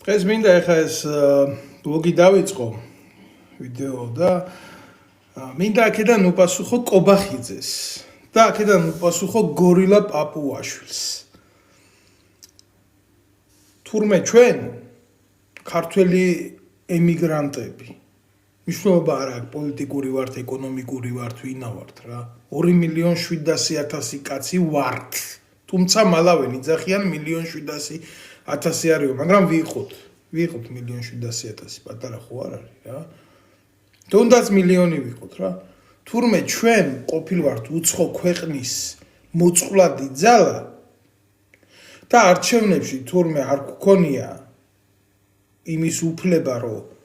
დღეს მინდა ეხა ეს ბლოგი დავიწყო ვიდეო და მინდა აქედან უპასუხო კობახიძეს და აქედან უპასუხო გორილა პაპუაშვილს. თურმე ჩვენ ქართველი ემიგრანტები მნიშვნელობა არ აქვს პოლიტიკური ვართ, ეკონომიკური ვართ, ვინა ვართ რა. 2,700,000 კაცი ვართ. თუმცა მალავე ნიძახიან 1,700,000 არისო, მაგრამ ვიყოთ 1,700,000 პატარა ხო არ არის რა. თუნდაც მილიონი ვიყოთ რა. თურმე ჩვენ ყოფილვართ უცხო ქვეყნის მოწყვლადი ძალა და არჩევნებში თურმე არ გქონია იმის უფლება რომ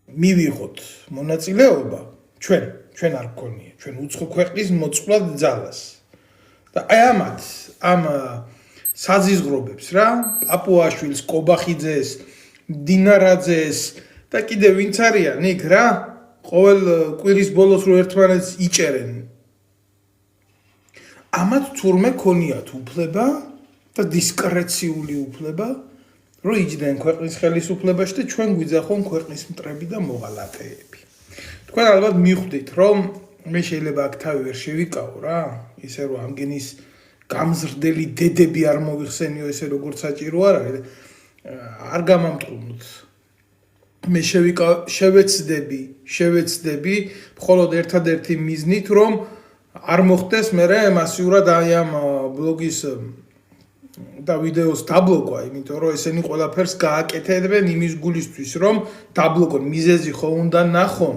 მივიღოთ მონაწილეობა ჩვენ არ გქონია ჩვენ უცხო ქვეყნის მოწყვლად ძალას და აი ამ საზიზღრობებს რა პაპუაშვილს, კობახიძეს, დინარაძეს და კიდე ვინც არიან იქ რა ყოველ კვირის ბოლოს რო ერთმანეთს იჭერენ ამათ თურმე ქონიათ უფლება და დისკრეციული უფლება რომ იჯდნენ ქვეყნის ხელისუფლებაში და ჩვენ გვიძახონ ქვეყნის მტრები და მოღალატეები. თქვენ ალბათ მიხვდით რომ მე შეიძლება აქ თავი ვერ შევიკავო რა ისე რომ ამგენის გამზრდელი დედები არ მოიხსენიო ესე როგორც საჭირო არ არის არ გამამტყუნოთ მე შევეცდები მხოლოდ ერთადერთი მიზნით რომ არ მოხდეს მერე მასიურად აი ამ ბლოგის და ვიდეოს დაბლოკვა, იმიტომ რომ ესენი ყველაფერს გააკეთებენ იმის გულისთვის, რომ დაბლოკონ. მიზეზი ხო უნდა ნახონ.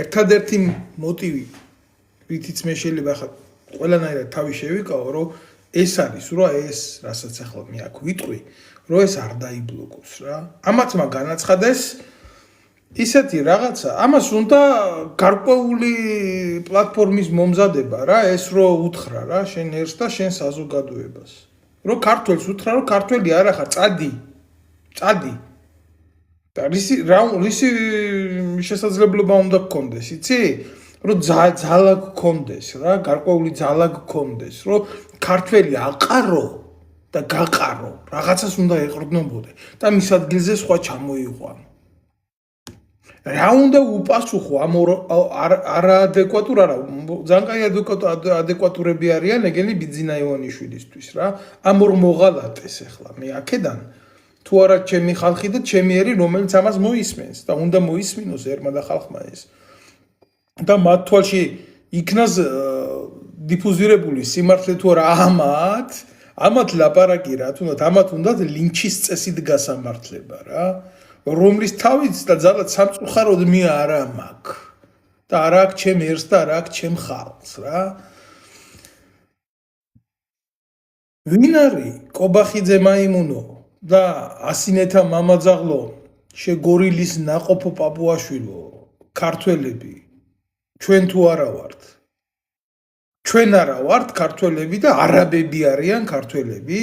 ერთადერთი მოტივი, რითიც მე შეიძლება ხა ყველანაირად თავი შევიკავო, რომ ეს არის, რომ ეს, რასაც ახლა მე აქ ვიტყვი, რომ ეს არ დაიბლოკოს რა. ამათმა განაცხადეს ისეთი რაღაცა, ამას უნდა გარკვეული პლატფორმის მომზადება რა, ეს რო უთხრა რა, შენ ერს და შენ საზოგადოებას. რო ქართველს უთხრა, რომ ქართველი არ ახარ, წადი. და რისი შესაძლებლობა უნდა გქონდეს, იცი? რომ ძალა გქონდეს რა, გარკვეული ძალა გქონდეს, რომ ქართველი აყარო და გაყარო, რაღაცას უნდა ეყრდნობოდე და მის ადგილზე სხვა ჩამოიყვანო. რა უნდა უპასუხო ამ არაადეკვატურ არა ძალიან კაი ადეკვატურები არიან ეგენი ბიძინა ივანიშვილისთვის რა ამ ორ მოღალატეს ახლა მე აქედან თუ არა ჩემი ხალხი და ჩემი ერი რომელიც ამას მოისმენს და უნდა მოისმინოს ერმა და ხალხმა ეს და მათ თვალში იქნას დიფუზირებული სიმართლე თუ არა ამათ ლაპარაკი რა თუნდაც ამათ უნდათ ლინჩის წესით გასამართლება რა რომლის თავიც და ძალად სამწუხაროდ მე არა მაქვს და არა აქვს ჩემ ერს და არა აქვს ჩემ ხალხს რა ვინ არის კობახიძე მაიმუნო და ასინეთა მამაძაღლო შეგორილის ნაყოფო პაპუაშვილო ქართველები ჩვენ თუ არა ვართ ჩვენ არა ვართ ქართველები და არაბები არიან ქართველები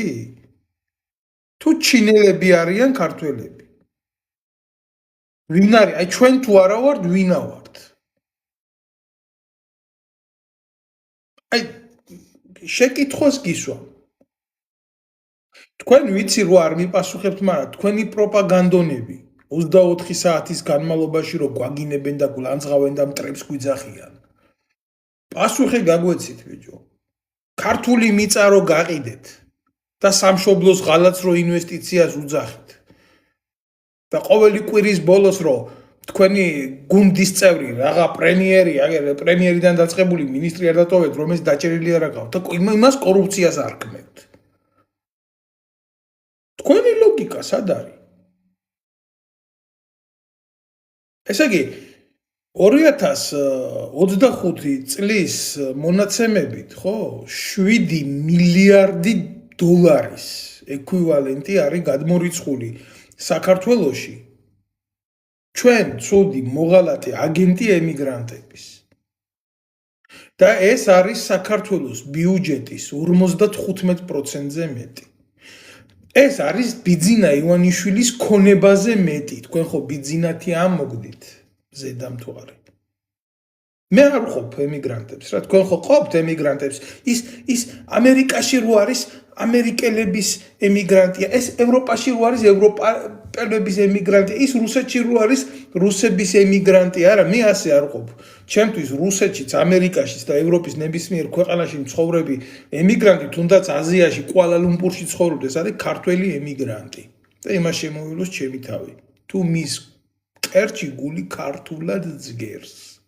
თუ ჩინელები არიან ქართველები ვინ არის? აი ჩვენ თუ არა ვართ, ვინა ვართ? აი შეკითხვას გისვამ. თქვენ ვიცი რომ არ მიპასუხებთ, მაგრამ თქვენი პროპაგანდონები 24 საათის განმავლობაში რომ გვაგინებენ და გლანძღავენ და მტრებს გვიძახიან. პასუხი გაგვეცით ბიჭო. ქართული მიწა რო გაყიდეთ და სამშობლოს ღალატს რო ინვესტიციას უძახით. და ყოველი კვირის ბოლოს რომ თქვენი გუნდის წევრი რაღა პრემიერიდან დაწყებული მინისტრი არ დატოვეთ რომ ეს დაჭერილი არ აქვს და იმას კორუფციას არქმევთ თქვენი ლოგიკა სად არის ესე იგი 2025 წლის მონაცემებით ხო 7 მილიარდი დოლარის ეკვივალენტი არის გადმორიცხული საქართველოში ჩვენ ცუდი მოღალატე აგენტი ემიგრანტების და ეს არის საქართველოს ბიუჯეტის 55%-ზე მეტი ეს არის ბიძინა ივანიშვილის ქონებაზე მეტი თქვენ ხო ბიძინათი ამოგდით ზედამთვარე მე არ ვყოფ ემიგრანტებს რა თქვენ ხო ყოფთ ემიგრანტებს ის ამერიკაში რო არის ამერიკელების ემიგრანტია, ეს ევროპაში რო არის ევროპელების ემიგრანტია, ის რუსეთში რო არის რუსების ემიგრანტია, არა, მე ასე არ ყოფ. ჩემთვის რუსეთშიც, ამერიკაშიც და ევროპის ნებისმიერ ქვეყანაში მცხოვრები ემიგრანტი, თუნდაც აზიაში, კუალა-ლუმპურში ცხოვრობდეს, არის ქართველი ემიგრანტი. და იმას შემოვილოს ჩემი თავი. თუ მის მტერში გული ქართულად ძგერს.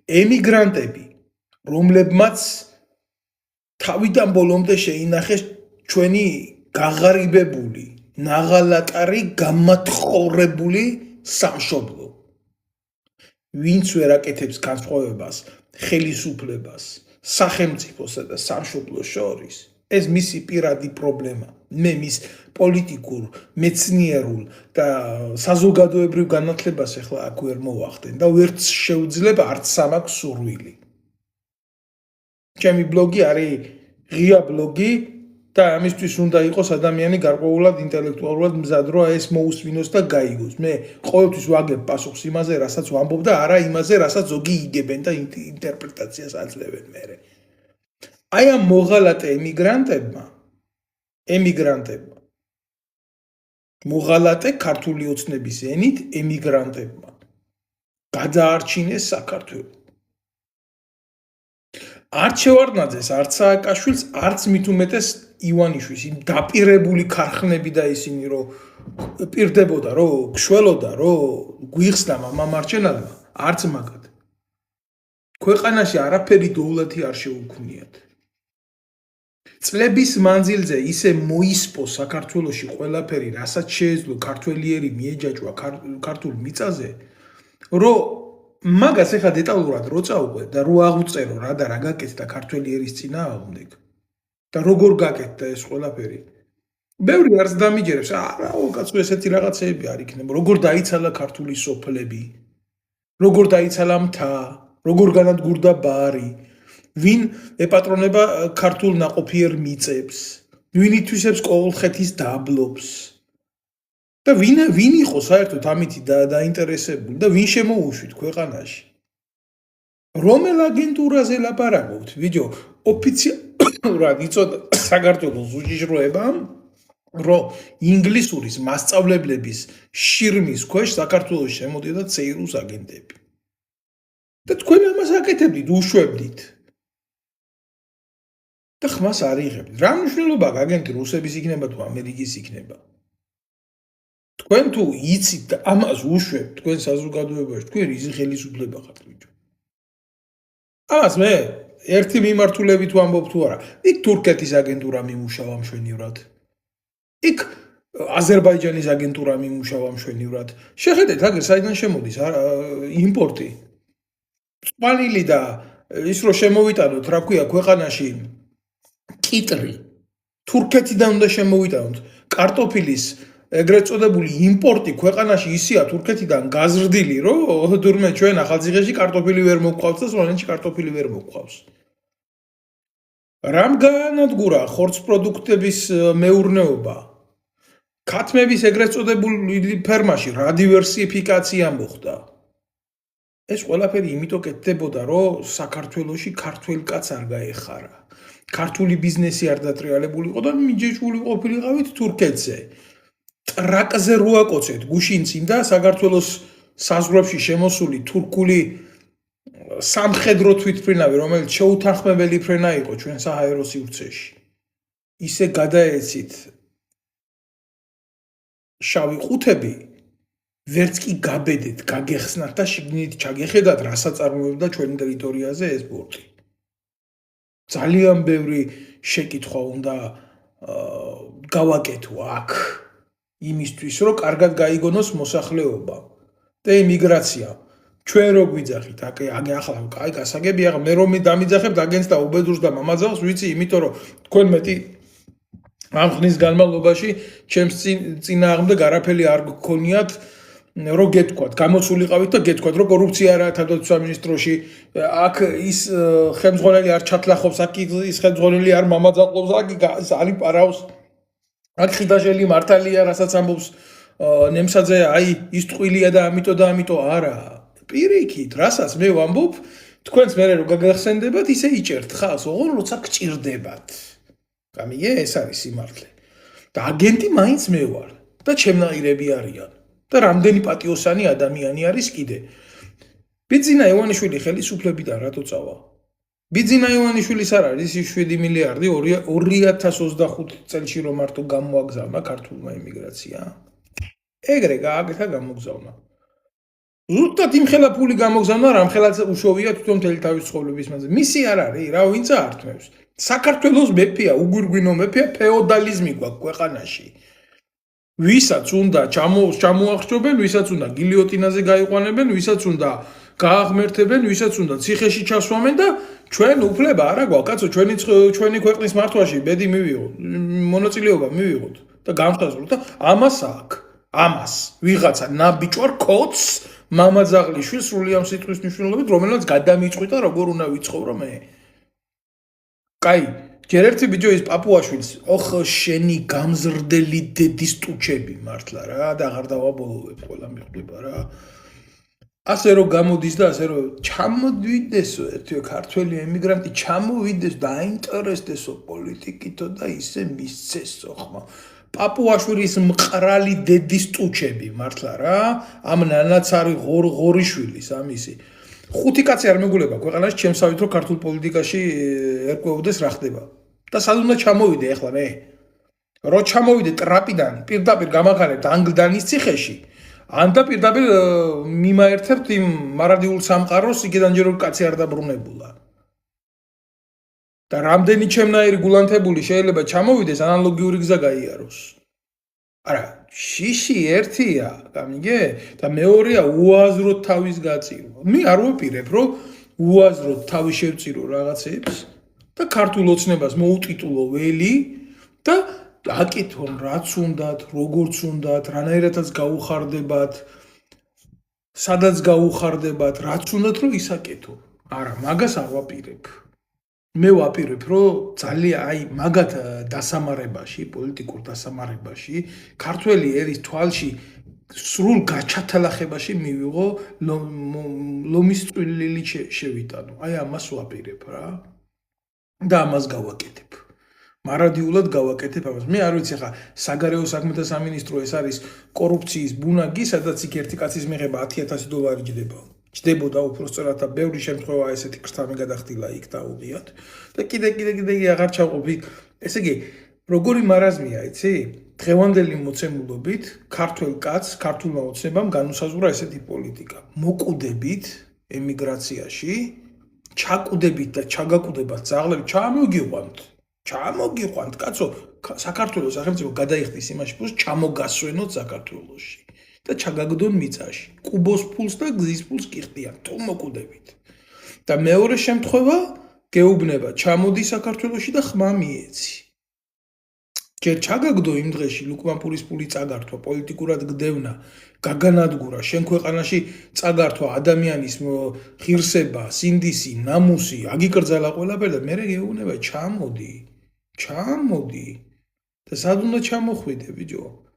ემიგრანტები, რომლებმაც თავიდან ბოლომდე შეინახეს ჩვენი გაღარიბებული, ნაღალატარი, გამათხოვრებული სამშობლო. ვინც ვერ აკეთებს განსხვავებას ხელისუფლებას, სახელმწიფოსა და სამშობლოს შორის, ეს მისი პირადი პრობლემა. მე მის პოლიტიკურ, მეცნიერულ და საზოგადოებრივ განათლებას ახლა აქ ვერ მოვახდენ და ვერც შეუძლებ არც სამაქვს სურვილი. ჩემი ბლოგი არის ღია ბლოგი და ამისთვის უნდა იყოს ადამიანი გარკვეულად ინტელექტუალურად მზად, რომ ეს მოусმინოს და გაიგოს. მე ყოველთვის ვაგებ პასუხს იმაზე, რასაც ვამბობ და არა იმაზე, რასაც ზოგი იგებენ და ინტერპრეტაციას აძლევენ მერე. აი ამ მოღალატე ემიგრანტებმა მოღალატე ქართული ოცნების ენით ემიგრანტებმა გადაარჩინეს საქართველო. არც შევარდნაძეს, არც სააკაშვილს, არც მით უმეტეს ივანიშვილს, იმ დაპირებული ქარხნები და ისინი რომ პირდებოდა, რომ გშველოდა, რომ გვიხსნა მამამარჯენალმა, არც მაგად. ქვეყანაში არაფერი დოვლათი არ შეუქმნიათ. წლების მანძილზე ისე მოისპო საქართველოში ყველაფერი, რასაც შეეძლო ქართველიერი მიეჯაჭვა ქართულ მიწაზე, რომ მაგას ეხლა დეტალურად რო წავყვე და რო აღუწერო რა და რა გაკეთდა ქართველიერის წინააღმდეგ და როგორ გაკეთდა ეს ყველაფერი. ბევრი არც დამიჯერებს, არა, კაცო ესეთი რაღაცეები არ იქნება, როგორ დაიცალა ქართული სოფლები, როგორ დაიცალა მთა, როგორ განადგურდა ბარი, ვინ ეპატრონება ქართულ ნაყოფიერ მიწებს, ვინ ითვისებს კოლხეთის დაბლობს. და ვინ იყო საერთოდ ამითი დაინტერესებული და ვინ შემოუშვით ქვეყანაში? რომელ აგენტურაზე ლაპარაკობთ? ვიჯო, ოფიციალურად იწოდა საქართველოს უშიშროებამ, რომ ინგლისურის მასწავლებლების შირმის ქვეშ საქართველოს შემოდიოდა ცეირუს აგენტები. და თქვენ ამას აკეთებდით, უშვებდით. და ხმას არ იღებდით. რა მნიშვნელობა აგენტი რუსების იქნება თუ ამერიკის იქნება? თქვენ თუ იცით და ამას უშვებთ თქვენ საზოგადოებაში, თქვენ ისი ხელისუფლება ხართ ბიჭო. ამას მე ერთი მიმართულებით ვამბობ თუ არა, იქ თურქეთის აგენტურა მიმუშავა მშვენივრად. იქ აზერბაიჯანის აგენტურა მიმუშავა მშვენივრად. შეხედეთ აგერ საიდან შემოდის იმპორტი. სპანილი და ის რომ შემოვიტანოთ, რა ქვია, ქვეყანაში კიტრი. თურქეთიდან უნდა შემოვიტანოთ კარტოფილის ეგრეთ წოდებული იმპორტი ქვეყანაში ისია თურქეთიდან გაზრდილი, რომ თურმე ჩვენ ახალციხეში კარტოფილი ვერ მოგვყავს და სლოვენეთში კარტოფილი ვერ მოგვყავს. რამ განადგურა ხორცპროდუქტების მეურნეობა? ქათმების ეგრეთ წოდებული ფერმაში რა დივერსიფიკაცია მოხდა? ეს ყველაფერი იმიტომ კეთდებოდა, რომ საქართველოში ქართველ კაცს არ გაეხარა. ქართული ბიზნესი არ დატრიალებული იყო და მიჯეჭვული ყოფილიყავით თურქეთზე. ტრაკზე როაკოცეთ გუშინცინ და საქართველოს საზღვრებში შემოსული თურქული სამხედრო თვითმფრინავი, რომელიც შეუთანხმებელი ფრენა იყო ჩვენ საჰაერო სივრცეში. ისე გადაეცით შავი ყუთები, ვერც კი გაბედეთ, გაგეხსნათ და შიგნით ჩაგეხედათ, რა საწარმოებდა ჩვენ ტერიტორიაზე ეს პორტი. ძალიან ბევრი შეკითხვა უნდა გავაკეთო აქ. იმისთვის, რომ კარგად გაიგონოს მოსახლეობა და იმიგრაცია. ჩვენ რო გვიძახით, ახლა კაი გასაგები, ახლა მე რომ დამიძახებთ აგენტს და უბედურს და მამაძაღლს, ვიცი, იმიტომ რომ თქვენ მეტი ამ ხნის განმავლობაში ჩემს წინააღმდეგ არაფერი არ გქონიათ, რომ გეთქვათ, გამოცულიყავით და გეთქვათ, რომ კორუფცია არა თავდაცვის სამინისტროში, აქ ის ხელმძღვანელი არ ჩათლახობს, აქ ის ხელმძღვანელი არ მამაძაღლობს, აქ არის პარაოს. აქ ხიდაშელი მართალია, რასაც ამბობს ნემსაძე, აი ის ტყუილია და ამიტომ არა. პირიქით, რასაც მე ვამბობ, თქვენს მერე რო გაგახსენდებათ, ისე იჭერთ ხალხს, ოღონდ როცა გჭირდებათ. გამიგე, ეს არის სიმართლე. და აგენტი მაინც მე ვარ და ჩემნაირები არიან და რამდენი პატიოსანი ადამიანი არის კიდე. ბიძინა ივანიშვილი ხელისუფლებიდან რატო წავა? ბიძინა ივანიშვილის არ არის ის 7 მილიარდი 2025 წელში რომ მარტო გამოაგზავნა ქართულმა ემიგრაცია. ეგრე გააკეთა გამოგზავნა. ზუსტად იმ ხელა ფული გამოგზავნა, რამ ხელაც უშოვია თვითონ მთელი თავის ცხოვრების მანძილზე. მისი არ არის, რა ვინც ართმევს. საქართველოს მეფეა, უგვირგვინო მეფეა, ფეოდალიზმი გვაქვს ქვეყანაში. ვისაც უნდა ჩამოახშობენ, ვისაც უნდა გილიოტინაზე გაიყვანებენ, ვისაც უნდა გააღმერთებენ, ვისაც უნდა ციხეში ჩასვამენ და ჩვენ უფლება არა გვაქვს, კაცო, ჩვენი ქვეყნის მართვაში ბედი მივიღოთ, მონაწილეობა მივიღოთ და განხაზროთ და ამას აქვს. ამას ვიღაცა ნაბიჯვარ კოც მამაძაღლიშვილ სრული ამ სიტყვის მნიშვნელობით, რომელსაც გადამიწყვიტა როგორ უნდა ვიცხოვრო მე. კაი, ჯერ ერთი ბიჭო ის პაპუაშვილს, ოხ შენი გამზრდელი დედის ტუჩები მართლა რა და აღარ დავაბოლოვებ, ყველა მიხვდება რა. ასე რომ გამოდის და ასე რომ ჩამოვიდესო ერთიო ქართველი ემიგრანტი ჩამოვიდეს და აინტერესდესო პოლიტიკითო და ისე მისცესო ხმა. პაპუაშვილის მყრალი დედის ტუჩები მართლა რა, ამ ნანაცარი ღორიშვილის ამისი. 5 კაცი არ მეგულება ქვეყანაში ჩემსავით რომ ქართულ პოლიტიკაში ერკვეოდეს რა ხდება. და სად უნდა ჩამოვიდე ახლა მე? რო ჩამოვიდე ტრაპიდან, პირდაპირ გამახარებთ ანგლდანის ციხეში. ან და პირდაპირ მიმაერთებთ იმ მარადიულ სამყაროს, იქიდან ჯერ კაცი არ დაბრუნებულა. და რამდენი ჩემნაირი გულანთებული შეიძლება ჩამოვიდეს, ანალოგიური გზა გაიაროს. არა, შიში ერთია, გამიგე? და მეორეა უაზროდ თავის გაწირვა. მე არ ვაპირებ, რომ უაზროდ თავის შევწირო რაღაცებს და ქართულ ოცნებას მოუტიტულო ველი და აკითხონ რაც უნდათ, როგორც უნდათ, რანაირადაც გაუხარდებათ, სადაც გაუხარდებათ, რაც უნდათ რომ ისაკეთო. არა, მაგას არ ვაპირებ. მე ვაპირებ, რომ ძალიან აი მაგათ დასამარებაში, პოლიტიკურ დასამარებაში, ქართველი ერის თვალში სრულ გაჩათალახებაში მივიღო ლომის წვლილი შევიტანო. აი ამას ვაპირებ რა. და ამას გავაკეთებ. მარადიულად გავაკეთებ ამას. მე არ ვიცი ხა საგარეო საქმეთა სამინისტრო ეს არის კორუფციის ბუნაგი, სადაც იქ ერთი კაცის მიღება $10,000 ჯდება. ჯდებოდა უпроსწორად და ბევრი შემთხვევა ესეთი კრთამი გადახდილა იქ დაუღიათ და კიდე აღარ ჩავყოფი. ესე იგი, როგორი მარაზმია, იცი? დღევანდელი მოცემულობით ქართველ კაცს, ქართულმა ოცნებამ განუსაზღვრა ესეთი პოლიტიკა. მოკვდებით ემიგრაციაში, ჩაკვდებით და ჩაგაკვდებათ ძაღლები, ჩამოგიყვანთ, კაცო, საქართველოს სახელმწიფო გადაიხდის იმაში, πως ჩამოგასვენოთ საქართველოში. და ჩაგაგდონ მიწაში. კუბოს ფულს და გზის ფულს კი ხდიან, თუ მოკვდებით. და მეორე შემთხვევა გეუბნება, ჩამოდი საქართველოში და ხმა მიეცი. ჯერ ჩაგაგდო იმ დღეში ლუკმანპურის ფული წაგართვა, პოლიტიკურად გდევნა, გაგანადგურა, შენ ქვეყანაში წაგართვა ადამიანის ღირსება, სინდისი, ნამუსი, აგიკრძალა ყველაფერი და მერე გეუბნება, ჩამოდი. და სად უნდა ჩამოხვიდე, ბიჭო?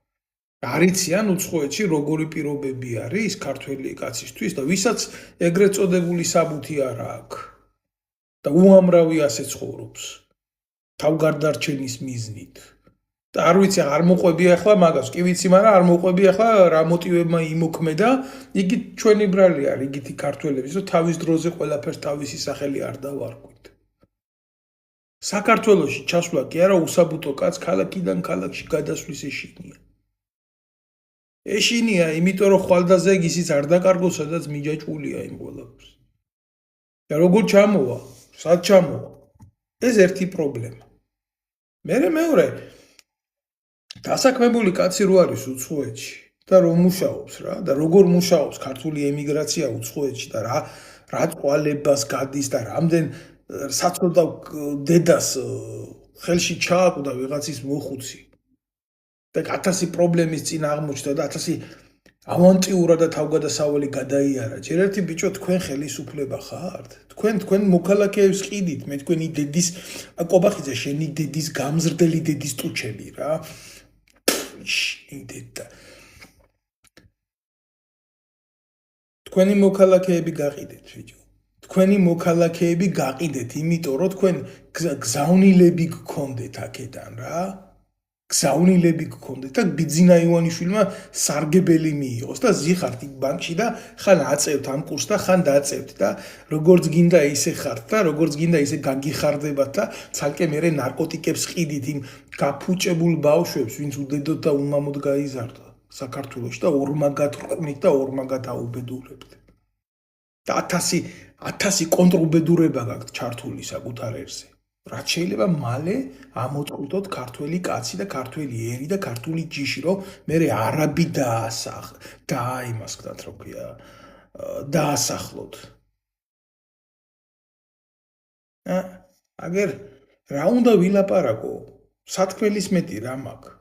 არიციან უცხოეთში როგორი პირობები არის ქართველი კაცისთვის და ვისაც ეგრეთ წოდებული საბუთი არ აქვს და უამრავი ასე ცხოვრობს თავგარდარჩენის მიზნით და არ ვიცი არ მოყვები ახლა მაგას კი ვიცი მაგრამ არ მოყვები ახლა რა მოტივებმა იმოქმედა იგი ჩვენი ბრალი არის იგითი ქართველების რომ თავის დროზე ყველაფერს თავისი სახელი არ დავარქვით საქართველოში ჩასვლა კი არა უსაბუთო კაც ქალაქიდან ქალაქში გადასვლის ეშინია ეშინია, იმიტომ რომ ხვალდაზე ისიც არ დაკარგო, სადაც მიჯაჭვულია იმ ყველაფერს. და როგორ ჩამოვა? სად ჩამოვა? ეს ერთი პრობლემა. მეორე დასაქმებული კაცი რო არის უცხოეთში და რომ მუშაობს რა და როგორ მუშაობს ქართული ემიგრაცია უცხოეთში და რა ყვალებას გადის და რამდენ საცოდავ დედას ხელში ჩააკვდა ვიღაცის მოხუცი. და 1000 პრობლემის წინ აღმოჩნდა და 1000 ავანტიურა და თავგადასავალი გადაიარა. ჯერ ერთი ბიჭო თქვენ ხელისუფლება ხართ? თქვენ მოქალაქეებს ყიდით, მე თქვენი დედის კობახიძე შენი დედის გამზრდელი დედის ტუჩები რა. შინდედა. თქვენი მოქალაქეები გაყიდეთ ბიჭო. თქვენი მოქალაქეები გაყიდეთ, იმიტომ რომ თქვენ გზავნილები გქონდეთ აქედან რა. გზავნილები გქონდეთ და ბიძინა ივანიშვილმა სარგებელი მიიღოს და ზიხართ იქ ბანკში და ხან აწევთ ამ კურსს და ხან დაწევთ და როგორც გინდა ისე ხართ და როგორც გინდა ისე გაგიხარდებათ და ცალკე მერე ნარკოტიკებს ყიდით იმ გაფუჭებულ ბავშვებს, ვინც უდედოთ და უმამოდ გაიზარდა საქართველოში და ორმაგად რყვნით და ორმაგად აუბედურებთ. და 1000 კონტრუბედურება გაქვთ ჩართული საკუთარ ერზე. რაც შეიძლება მალე ამოწყვიტოთ ქართველი კაცი და ქართველი ერი და ქართული ჯიში, რომ მე არაბი იმას გქნათ, რა ქვია, დაასახლოთ. აგერ რა უნდა ვილაპარაკო? სათქმელის მეტი რა მაქვს?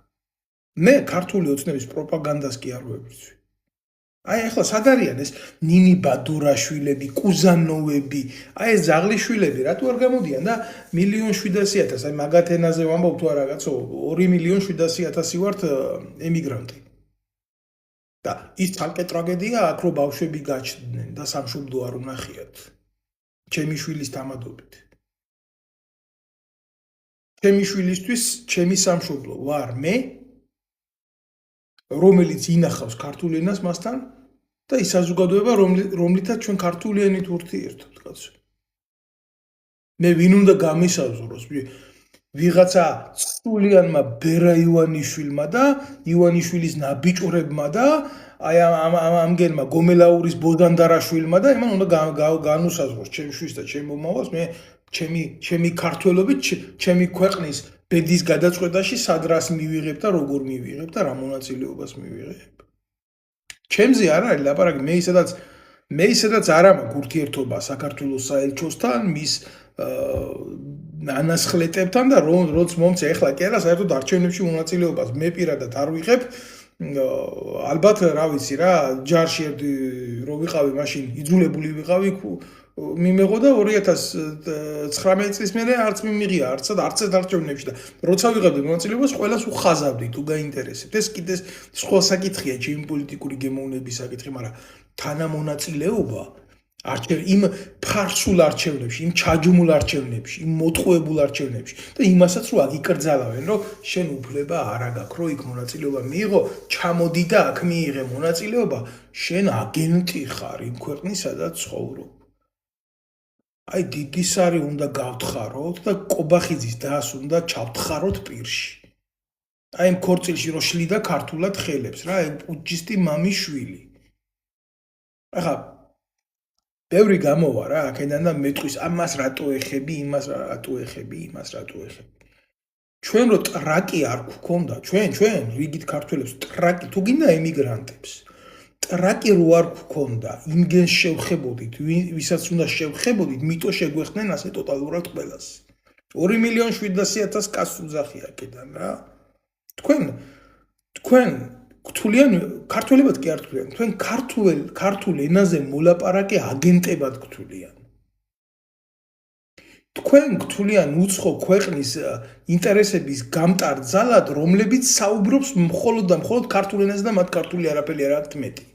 მე ქართული ოცნების პროპაგანდას კი არ ვებრძვი. აი ახლა სად არიან ეს ნინი ბადურაშვილები, კუზანოვები, აი ეს ზაღლიშვილები, რატო არ გამოდიან და 1,700,000, აი მაგათ ენაზე ვამბობ თუ არა კაცო, 2,700,000 ვართ ემიგრანტი. და ის თალკე ტრაგედია აქ რომ ბავშვები გაჩნდნენ და სამშობლო არ უნახიათ. ჩემი შვილის თამადობით. ჩემი შვილისთვის ჩემი სამშობლო ვარ მე, რომელიც ინახავს ქართულ ენას მასთან და ის საზოგადოება, რომლითაც ჩვენ ქართული ენით ურთიერთობთ, კაცო. მე ვინ უნდა გამისაზღვროს? ვიღაცა სულიანმა ბერა ივანიშვილმა და ივანიშვილის ნაბიჭვრებმა და აი ამგენმა გომელაურის ბოდანდარაშვილმა და იმან უნდა განუსაზღვროს ჩემი შვილს და ჩემ მომავალს. მე ჩემი ქართველობით, ჩემი ქვეყნის ბედის გადაწყვეტაში სად რას მივიღებ და როგორ მივიღებ და რა მონაწილეობას მივიღებ. ჩემზე არ არის ლაპარაკი, მე ისედაც არ მაქვს ურთიერთობა საქართველოს საელჩოსთან, მის ანასხლეტებთან და როც მომწე ახლა კი არა საერთოდ არჩევნებში მონაწილეობას მე პირადად არ ვიღებ. ალბათ რა ვიცი რა, ჯარში რო ვიყავი, მაშინ იძულებული ვიყავი მიმეღო და 2019 წლის მერე არც მიმიღია არც არჩევნებში და როცა ვიღებდი მონაწილეობას ყველას უხაზავდი თუ გაინტერესებთ. ეს კიდე სხვა საკითხია, ჩემი პოლიტიკური გემოვნების საკითხი, მაგრამ თანამონაწილეობა იმ ფარსულ არჩევნებში, იმ ჩაჯუმულ არჩევნებში, იმ მოტყუებულ არჩევნებში და იმასაც რო აგიკრძალავენ, რომ შენ უფლება არ აქვს, რომ იქ მონაწილეობა მიიღო, ჩამოდი და აქ მიიღე მონაწილეობა, შენ აგენტი ხარ იმ ქვეყნის, სადაც ცხოვრობ. აი დიდი სარი უნდა გავთხაროთ და კობახიძის დას უნდა ჩავთხაროთ პირში. აი იმ ქორწილში რო შლიდა ქართულად ხელებს რა, აი პუჯისტი მამის შვილი. ახლა ბევრი გამოვა რა, აქედან და მეტყვის ამას რატო ეხები, იმას რატო ეხები, იმას რატო ეხები. ჩვენ რო ტრაკი არ გქონდა, ჩვენ რიგით ქართველებს ტრაკი თუ გინდა ემიგრანტებს. ტრაკი რო არ გქონდა, იმგენს შევხებოდით, ვისაც უნდა შევხებოდით, მიტო შეგვეხდნენ ასე ტოტალურად ყველას. 2,700,000 კაცს უძახი აქედან რა. თქვენ გთვლიან ქართველებად კი არ გთვლიან, თქვენ ქართულ ენაზე მოლაპარაკე აგენტებად გთვლიან. თქვენ გთვლიან უცხო ქვეყნის ინტერესების გამტარ ძალად, რომლებიც საუბრობს მხოლოდ და მხოლოდ ქართულ ენაზე და მათ ქართული არაფერი არ აქვთ მეტი.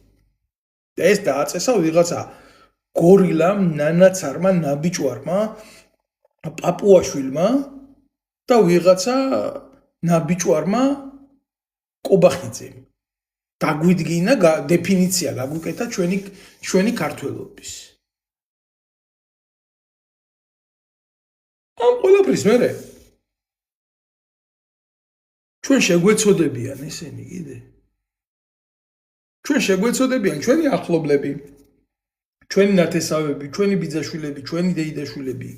და ეს დააწესა ვიღაცა გორილამ, ნანაცარმა, ნაბიჭვარმა, პაპუაშვილმა და ვიღაცა ნაბიჭვარმა კობახიძემ. დაგვიდგინა დეფინიცია გაგვიკეთა ჩვენი ქართველობის. ამ ყველაფრის მერე ჩვენ შეგვეცოდებიან ესენი კიდე. ჩვენ შეგვეცოდებიან ჩვენი ახლობლები, ჩვენი ნათესავები, ჩვენი ბიძაშვილები, ჩვენი დეიდაშვილები.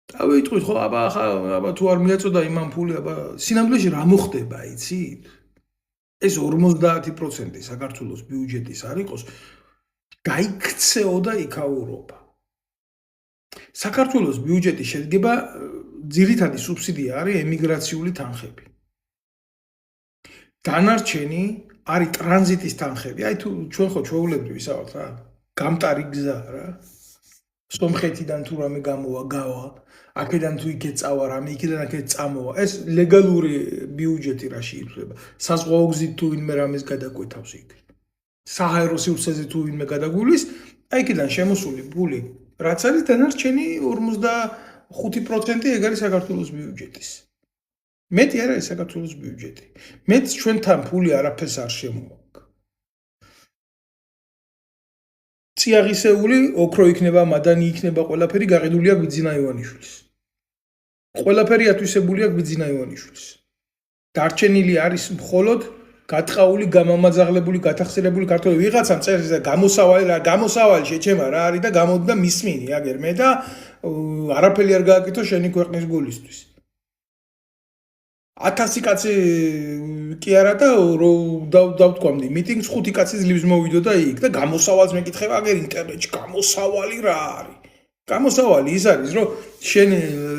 დავიტყვით ხო, აბა თუ არ მიაწოდა იმან ფული, აბა სინამდვილეში რა მოხდება, იცით? ეს 50% საქართველოს ბიუჯეტის არ იყოს, გაიქცეოდა იქაურობა. საქართველოს ბიუჯეტი შედგება, ძირითადი სუბსიდია არის ემიგრაციული თანხები. დანარჩენი არის ტრანზიტის თანხები. აი თუ ჩვენ ხო ჩვეულებრივ ვისაუბრთ რა, გამტარი გზა რა. სომხეთიდან თუ რამე გამოვა, გავა, აქედან თუ იქეთ წავა რამე, იქიდან აქეთ წამოვა. ეს ლეგალური ბიუჯეტი რაში ითვლება. საზღვაო გზით თუ ვინმე რამეს გადაკვეთავს იქ. საჰაერო სივრცეზე თუ ვინმე გადაგულის, აი იქიდან შემოსული ფული რაც არის დანარჩენი 55% ეგ არის საქართველოს ბიუჯეტის. მეტი არ არის საქართველოს ბიუჯეტი. მეც ჩვენთან ფული არაფერს არ შემოაქვს. წიაღისეული ოქრო იქნება, მადანი იქნება, ყველაფერი გაყიდულია გვიძინა ივანიშვილის. ყველაფერი ათვისებულია გვიძინა ივანიშვილის. დარჩენილი არის მხოლოდ გატყაული, გამამაძაღლებული, გათახსირებული ქართველი ვიღაცამ წერს და გამოსავალი შეჩემა რა არის და გამოდდა მისმინი აგერ მე და არაფერი არ გააკეთო შენი ქვეყნის გულისთვის. 1000 კაცი კი არა და დავთქვამდი მიტინგს 5 კაცი ძლივს მოვიდოდა იქ და გამოსავალს მეკითხება აგერ ინტერნეტში გამოსავალი რა არის? გამოსავალი ის არის რომ შენ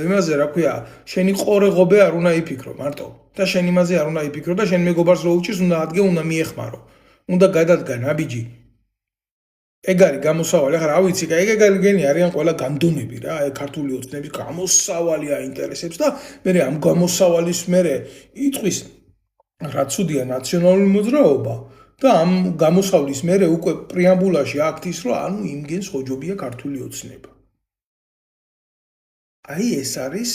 იმაზე რა ქვია შენი ყორეღობე არ უნდა იფიქრო მარტო და შენ იმაზე არ უნდა იფიქრო და შენ მეგობარს რო უჩის უნდა ადგე უნდა მიეხმარო უნდა გადადგა ნაბიჯი ეგ არის გამოსავალი ახლა რა ვიცი ეგ გენი არიან ყველა განდონები რა აი ქართული ოცნების გამოსავალი აინტერესებს და მე ამ გამოსავალის მერე იწვის რა ცუდია ნაციონალური მოძრაობა და ამ გამოსავლის მერე უკვე პრეამბულაში აქ ის რომ ანუ იმგენს ხოჯობია ქართული ოცნება აი ეს არის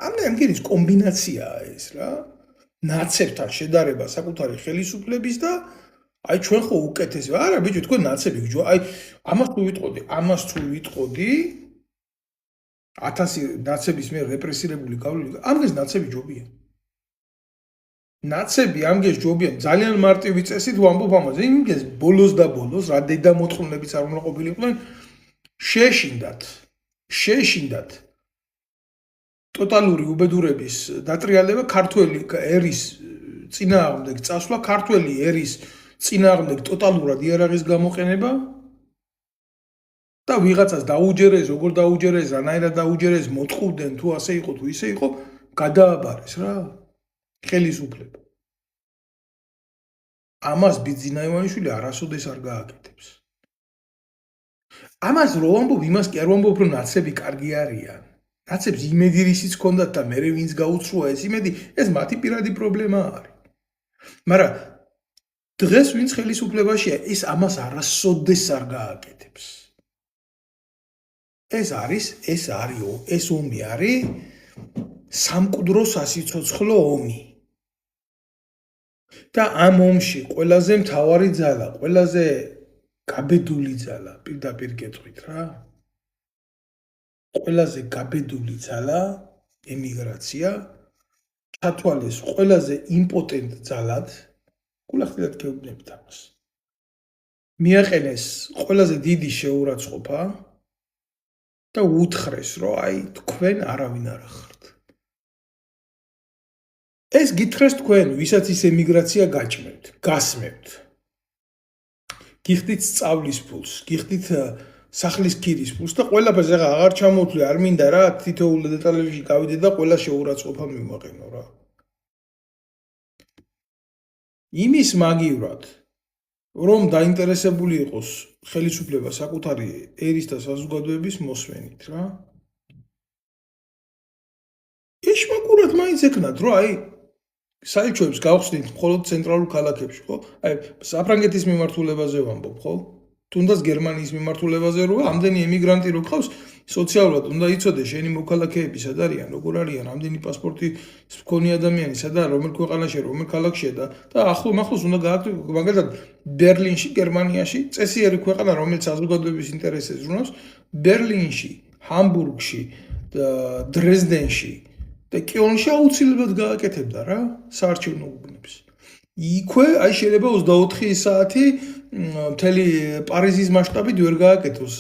ამგენის კომბინაციაა ეს რა ნაცებთან შედარება საკუთარი ხელისუფლების და აი ჩვენ ხო უკეთესი არა ბიჭო თქვენ ნაცები გჯო აი ამას თუ ვიტყოდი 1000 ნაცების მიერ რეპრესირებული გავლილი ამგეს ნაცები ჯობია ნაცები ამგეს ჯობია ძალიან მარტივი წესით ვამბობ ამაზე იმგეს ბოლოს და ბოლოს რა დედა მოთხოვნებიც არ უნდა ყოფილიყვნენ შეეშინდათ ტოტალური უბედურების დატრიალება ქართველი ერის წინააღმდეგ წასვლა ქართველი ერის წინააღმდეგ ტოტალურად იარაღის გამოყენება და ვიღაცას დაუჯერეს როგორ დაუჯერეს რანაირად დაუჯერეს მოწყობდნენ თუ ასე იყო თუ ისე იყო გადააბარეს რა ხელისუფლება ამას ბიძინა ივანიშვილი არასოდეს არ გააკეთებს ამას რო ვამბობ იმას კი არ ვამბობ რომ ნაცები კარგი არიან ნაცებს იმედი რისიც ჰქონდათ და მე ვინც გაუცრუა ეს იმედი ეს მათი პირადი პრობლემა არის მაგრამ დღეს ვინც ხელისუფლებაშია ის ამას არასოდეს არ გააკეთებს ეს ომი არის სამკვდრო სასიცოცხლო ომი და ამ ომში ყველაზე მთავარი ძალა ყველაზე გაბედული ძალა პირდაპირ გეტყვით რა ყველაზე გაბედული ძალა ემიგრაცია ჩათვალეს ყველაზე იმპოტენტ ძალად გულახდილად გეუბნებით ამას მიაყენეს ყველაზე დიდი შეურაცხყოფა და უთხრეს რომ აი თქვენ არავინ არ ახართ ეს გითხრეს თქვენ ვისაც ის ემიგრაცია გაჭმევთ გასმევთ გიხდით სწავლის ფულს გიხდით სახლის ქირის ფულს და ყველაფერს ახლა აღარ ჩამოვთვლი არ მინდა რა თითოეულ დეტალებში გავიდე და ყველა შეურაცხყოფა მივაყენო რა იმის მაგივრად რომ დაინტერესებული იყოს ხელისუფლება საკუთარი ერის და საზოგადოების მოსვენით რა ეშმაკურად მაინც ეკნათ რომ აი საელჩოებს გავხსნით მხოლოდ ცენტრალურ ქალაქებში ხო აი საფრანგეთის მიმართულებაზე ვამბობ ხო თუნდაც გერმანიის მიმართულებაზე რო ამდენი ემიგრანტი რო ყავს სოციალურად უნდა იცოდე შენი მოქალაქეები სად არიან როგორ არიან ამდენი პასპორტი მქონი ადამიანი სადა რომელ ქვეყანაში რომელ ქალაქშია და ახლოს უნდა გააკეთო მაგალითად ბერლინში გერმანიაში წესიერი ქვეყანა რომელიც საზოგადოების ინტერესებს ზრუნავს ბერლინში ჰამბურგში დრეზდენში და კიოლნში აუცილებლად გააკეთებდა რა საარჩევნო უბნებს იქვე აი შეიძლება 24 საათი მთელი პარიზის მასშტაბით ვერ გააკეთოს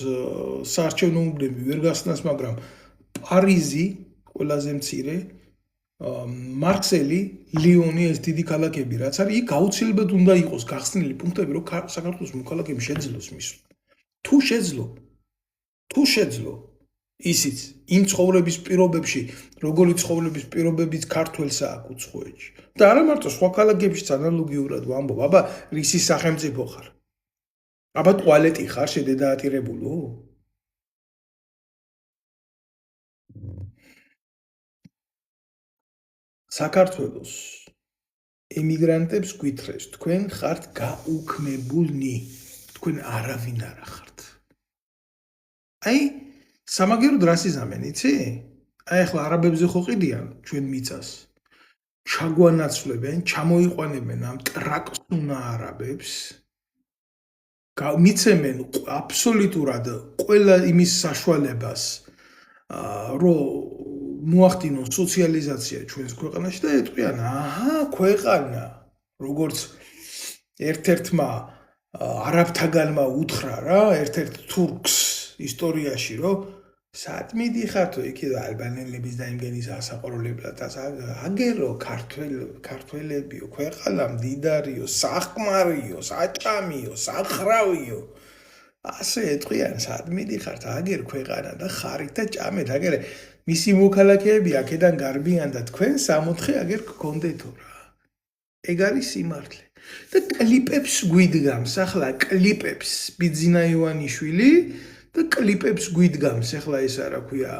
საარჩევნო უბნები ვერ გასცნას მაგრამ პარიზი ყველაზე მცირე მარსელი ლიონი ეს დიდი ქალაქები რაც არის იქ აუცილებლად უნდა იყოს გახსნილი პუნქტები რომ საქართველოს მოქალაქეები შეძლოს მისვლა თუ შეძლო ისიც იმ ცხოვრების პირობებში როგორი ცხოვრების პირობებიც ქართველს აქვს უცხოეთში და არა მარტო სხვა ქალაქებშიც ანალოგიურად ვამბობ აბა რისი სახელმწიფო ხარ აბა ტუალეტი ხარ შედედაატირებულო საქართველოს ემიგრანტებს გვითხრეს თქვენ ხართ გაუქმებულნი თქვენ არავინ არ ხართ აი სამაგიეროდ რას იზამენ, იცი? აი ახლა არაბებზე ხო ყიდიან ჩვენ მიწას. ჩაგვანაცვლებენ, ჩამოიყვანებენ ამ ტრაკსუნა არაბებს. მიცემენ აბსოლუტურად ყველა იმის საშუალებას, რომ მოახდინონ სოციალიზაცია ჩვენს ქვეყანაში და ეტყვიან, აჰა, ქვეყანა, როგორც ერთ-ერთმა არაბთაგანმა უთხრა რა, ერთ-ერთ თურქს ისტორიაში, რომ სად მიდიხართო იქ ალბანელების და იმგენის ასაყროლებლად აგერო ქართველებიო ქვეყანა მდიდარიო სახმარიო საჭამიო სახრავიო ასე ეტყვიან სად მიდიხართ აგერ ქვეყანა და ხარით და ჭამეთ აგერ მისი მოქალაქეები აქედან გარბიან და თქვენ 64 აგერ გქონდეთო რა ეგ არის სიმართლე და კლიპებს გვიდგამს ახლა კლიპებს ბიძინა ივანიშვილი და კლიპებს გვიდგამს ახლა ეს რა ქვია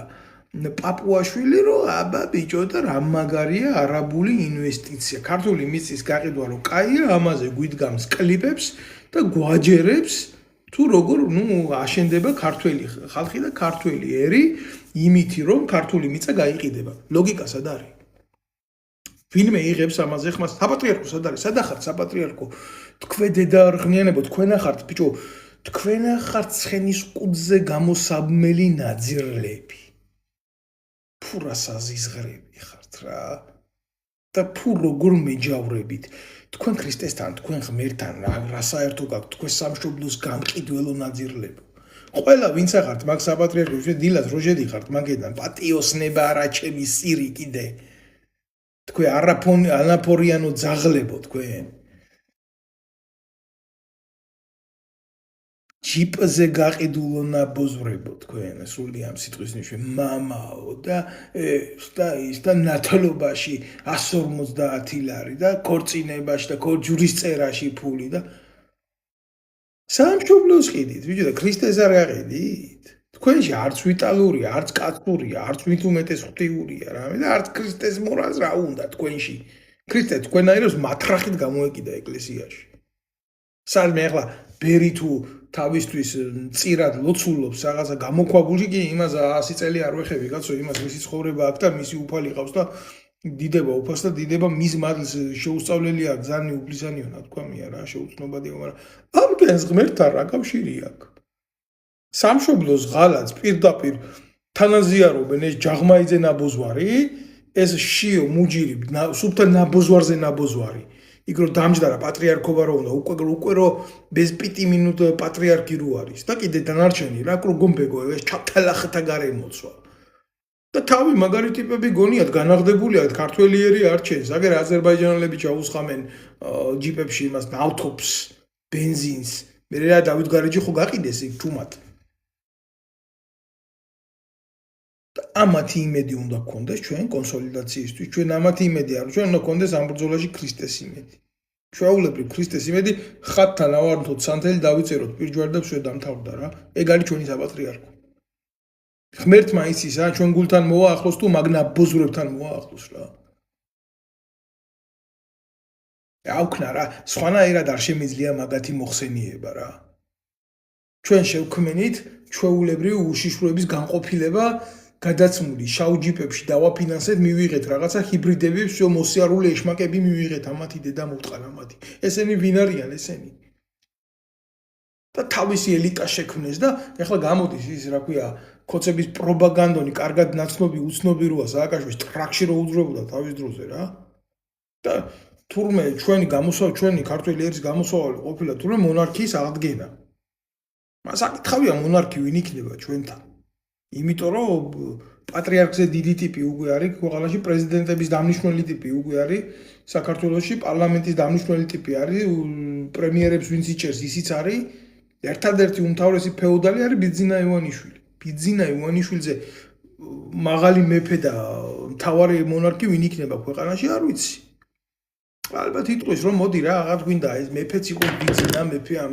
პაპუაშვილი რომ აბა ბიჭო და რა მაგარია არაბული ინვესტიცია ქართული მიწის გაყიდვა რომ კაია ამაზე გვიდგამს კლიპებს და გვაჯერებს თუ როგორ აშენდება ქართველი ხალხი და ქართველი ერი იმითი რომ ქართული მიწა გაიყიდება ლოგიკა სად არის ვინმე იღებს ამაზე ხმას საპატრიარქო სად არის სადახართ საპატრიარქო თქვენ დედა რღნიანებო თქვენ ახართ ბიჭო თქვენ ახართ ცხენის ყუდზე გამოსაბმელი ნაძირლები ფურას აზიზღრები ხართ რა და ფუ როგორ მეჯავრებით თქვენ ქრისტესთან თქვენ ღმერთთან რა საერთო გაქვთ თქვენ სამშობლოს გამყიდველო ნაძირლებო ყველა ვინც ახართ მაგ საპატრიარქოში დილას როჟედი ხართ მაგედან პატიოსნება არა ჩემი სირი კიდე თქვენ ანაფორიანო ძაღლებო თქვენ ჯიპზე გაყიდულო ნაბოზვრებო თქვენ სული ამ სიტყვის ნიშნე მამაო და ის და ნათლობაში 150 ლარი და ქორწინებაში და ჯურის წერაში ფული და სამშობლოს ყიდით ბიჭო და ქრისტეს არ გაყიდით თქვენში არც ვიტალურია არც კაცურია არც ვით უმეტეს ღვთიურია რა და არც ქრისტეს მორალს რა უნდა თქვენში ქრისტე თქვენაირებს მათრახით გამოეკიდა ეკლესიაში სადმე ახლა ბერი თუ თავისთვის წირად ლოცულობს რაღაცა გამოქვაბულში კი იმას 100 წელი არ ვეხები კაცო იმას მისი ცხოვრება აქვს და მისი უფალი ყავს და დიდება უფალს და დიდება მის მადლს შეუსწავლელია გზანი უფლისანიო ნათქვამია რა შეუცნობადია მაგრამ ამგენს ღმერთთან რა კავშირი აქვს სამშობლოს ღალატს პირდაპირ თანაზიარობენ ეს ჯაღმაიძე ნაბოძვარი ეს შიო მუჯირი სუფთა ნაბოძვარზე ნაბოძვარი იქ რომ დამჯდარა პატრიარქობა რო უნდა უკვე რო без 5 მინუტ პატრიარქი რო არის და კიდე დანარჩენი რა გომბეგო ეს ჩათალახთა გარემოცვა და თავი მაგარი ტიპები გონიათ განაღდებულია ქართველი ერი არჩენს აგერ აზერბაიჯანელები ჩაუსხამენ ჯიპებში იმას ნავთობს ბენზინს მე რა დავით გარეჯი ხო გაყიდეს იქ თუმად ამათი იმედი უნდა გქონდეს ჩვენ კონსოლიდაციისთვის ჩვენ ამათი იმედი არ ჩვენ უნდა გქონდეს ამ ბრძოლაში ქრისტეს იმედი ჩვეულებრივ ქრისტეს იმედი ხატთან ავარდოთ სანთელი დავიწეროთ პირჯვარდებს შედამთავრდა რა ეგ არის ჩვენი საპატრიარქო ღმერთმა იცის რა ჩვენ გულთან მოაახლოს თუ მაგნა ბოზრებთან მოაახლოს რა აუქნა რა სხვანაირად არ შემიძლია მაგათი მოხსენიება რა ჩვენ შევქმნით ჩვეულებრივ უშიშროების განყოფილება გადაცმული შავ ჯიპებში დავაფინანსეთ მივიღეთ რაღაცა ჰიბრიდები всё მოსიარული ეშმაკები მივიღეთ ამათი დედა მოვტყან ამათი ესენი ვინ არიან ესენი და თავისი ელიტა შექმნეს და ეხლა გამოდის ის რა ქვია ქოცების პროპაგანდონი კარგად ნაცნობი უცნობი როა სააკაშვილის ტრაქში რო უძრებოდა თავის დროზე რა და თურმე ჩვენი ქართველი ერის გამოსავალი ყოფილა თურმე მონარქიის აღდგენა მას აკითხავია მონარქი ვინ იქნება ჩვენთან იმიტომ რომ პატრიარქზე დიდი ტიპი უკვე არის ქვეყანაში პრეზიდენტების დამნიშნული ტიპი უკვე არის საქართველოში პარლამენტის დამნიშნული ტიპი არის პრემიერებს ვინც იჭერს ისიც არის ერთადერთი უმთავრესი ფეოდალი არის ბიძინა ივანიშვილი ბიძინა ივანიშვილზე მაღალი მეფე და მთავარი მონარქი ვინ იქნება ქვეყანაში არ ვიცი ალბათ იტყვის რომ მოდი რა აღარ გვინდა ეს მეფეც იყო ბიძინა მეფე ამ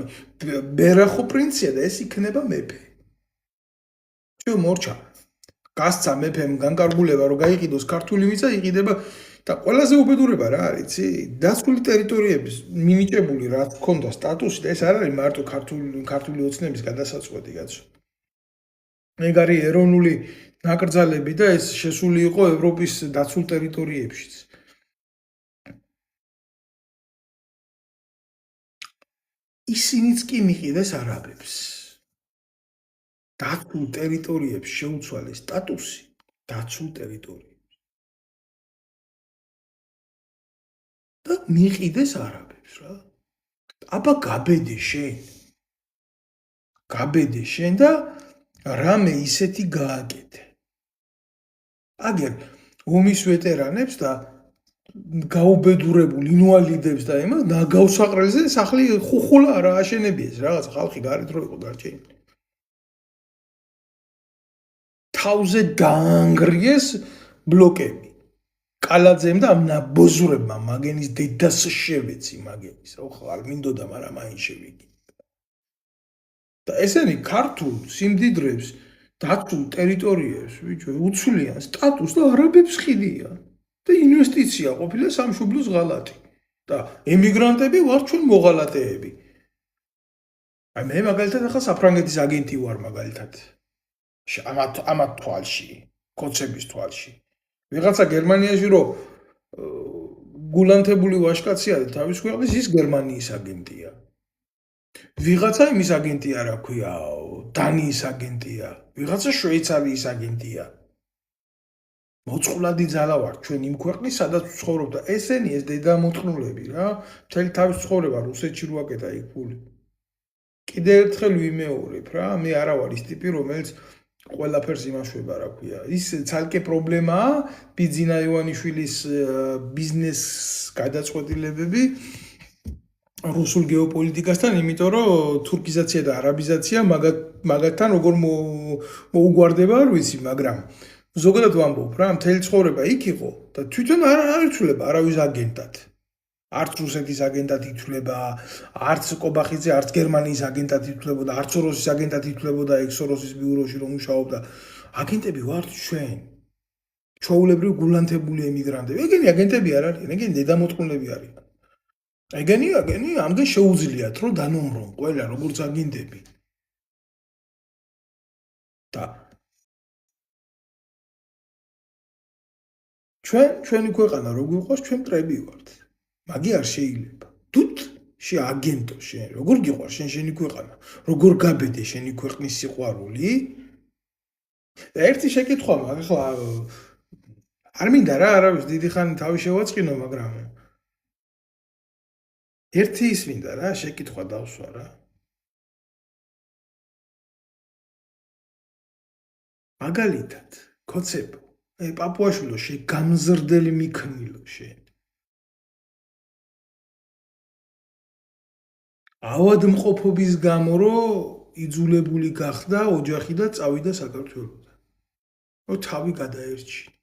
ბერახო პრინცია და ეს იქნება მეფე ჩვენ მორჩა გასცა მეფემ განკარგულება რომ გაიყიდოს ქართული მიწა იყიდება და ყველაზე უბედურება რა არის იცი დასკული ტერიტორიების მინიჭებული რა თქონდა სტატუსი და ეს არ არის მარტო ქართული ოცნების გადასაწყვეტი კაცო ეგ არის ეროვნული ნაკრძალები და ეს შესული იყო ევროპის დაცულ ტერიტორიებშიც. ისინიც კი მიყიდეს არაბებს. დაცულ ტერიტორიებს შეუცვალეს სტატუსი დაცულ ტერიტორიებს და მიყიდეს არაბებს რა. აბა გაბედე შენ და რამე ისეთი გააკეთე. აგერ ომის ვეტერანებს და გაუბედურებულ ინვალიდებს და ემას ნაგავსაყრელზე სახლი ხუხულა რა აშენებიეს რაღაც ხალხი გარეთ რო იყო გარჩენილი. თავზე დაანგრიეს ბლოკები. კალაძემ და ამ ნაბოზურებმა მაგენის დედას შევეცი მაგენის. ხალ მინდოდა, მაგრამ მაინც შევიგი. და ესენი ქართულ სიმდიდრებს დაცულ ტერიტორიებს ბიჭო უცვლიან სტატუსს და არაბებს ხიდიან. და ინვესტიცია ყოფილა სამშობლოს ღალატი. და ემიგრანტები ვარ ჩვენ მოღალატეები. აი მე მაგალითად ახლა საფრანგეთის აგენტი ვარ მაგალითად. ამათ თვალში, კოცების თვალში. ვიღაცა გერმანიაში რო გულანთებული ვაჟკაცი არის თავის ქვეყნის ის გერმანიის აგენტია. ვიღაცა იმის აგენტი არა ქვია, დანიის აგენტია, ვიღაცა შვეიცარიის აგენტია. მოწყვლადი ძალა ვარ ჩვენ იმ ქვეყნის სადაც ვცხოვრობ და ესენი ეს დედამოწყნულები რა, მთელი თავის ცხოვრება რუსეთში რო აკეთა იქ ფული. კიდე ერთხელ ვიმეორებ რა, მე არა ვარ ის ტიპი რომელიც ყველაფერს იმაშვება რა ქვია. ის ცალკე პრობლემაა ბიძინა ივანიშვილის ბიზნეს გადაწყვეტილებები რუსულ გეოპოლიტიკასთან, იმიტომ რომ თურქიზაცია და არაბიზაცია მაგათთან როგორ მოუგვარდება არ ვიცი, მაგრამ ზოგადად ვამბობ რა, მთელი ცხოვრება იქ იყო და თვითონ არ იცვლება არავის აგენტად. არც რუსეთის აგენტად ითვლება, არც კობახიძე, არც გერმანიის აგენტად ითვლებოდა, არც სოროსის აგენტად ითვლებოდა, ეგ სოროსის ბიუროში რომ მუშაობდა. აგენტები ვართ ჩვენ. ჩვეულებრივ გულანთებული ემიგრანტები. ეგენი აგენტები არ არიან, ეგენი დედამოწყნულები არიან. ეგენი ამგან შეუძლიათ რომ დანომრონ ყველა როგორც აგენტები. და ჩვენი ქვეყანა რო გვიყავს, ჩვენ მტრები ვართ. მაგი არ შეიძლება. თუთ შეაგენტო შენ, როგორ გიყვარ შენი ქვეყანა? როგორ გაბედე შენი ქვეყნის სიყვარული? და ერთი შეკითხვა მაქვს, ახლა არ მინდა რა, არავის დიდი ხანი თავი შევაწყინო, მაგრამ ერთი ის მინდა რა, შეკითხვა დავსვა რა. მაგალითად, კოცებო, პაპუაშვილო შეგამზრდელი მიქმნილო შენ. ავადმყოფობის გამო რომ იძულებული გახდა ოჯახი და წავიდა საქართველოსთან. რომ თავი გადაერჩინა.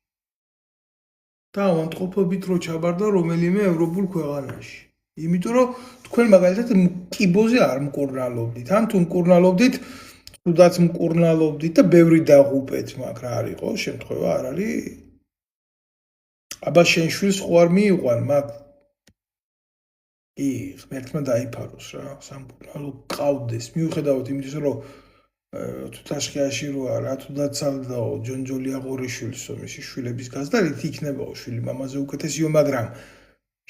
და ავადმყოფობით რო ჩაბარდა რომელიმე ევროპულ ქვეყანაში. იმიტომ რომ თქვენ მაგალითად კიბოზე არ მკურნალობდით, ან თუ მკურნალობდით, თუდაც მკურნალობდით და ბევრი დაღუპეთ, მაგრამ რა არისო შემთხვევა არ არის. აბა შენ შვილს ხო არ მიიყვან მაგ ღმერთმა დაიფაროს რა, სამკურნალო ყავდეს, მიუხედავად იმისა, რომ თუთაშხიაში რო არა, თუდაც ალდაო ჯონჯოლი აღორიშვილის ომის შვილების გაზდარით იქნებაო შვილი მამაზე უკეთესიო, მაგრამ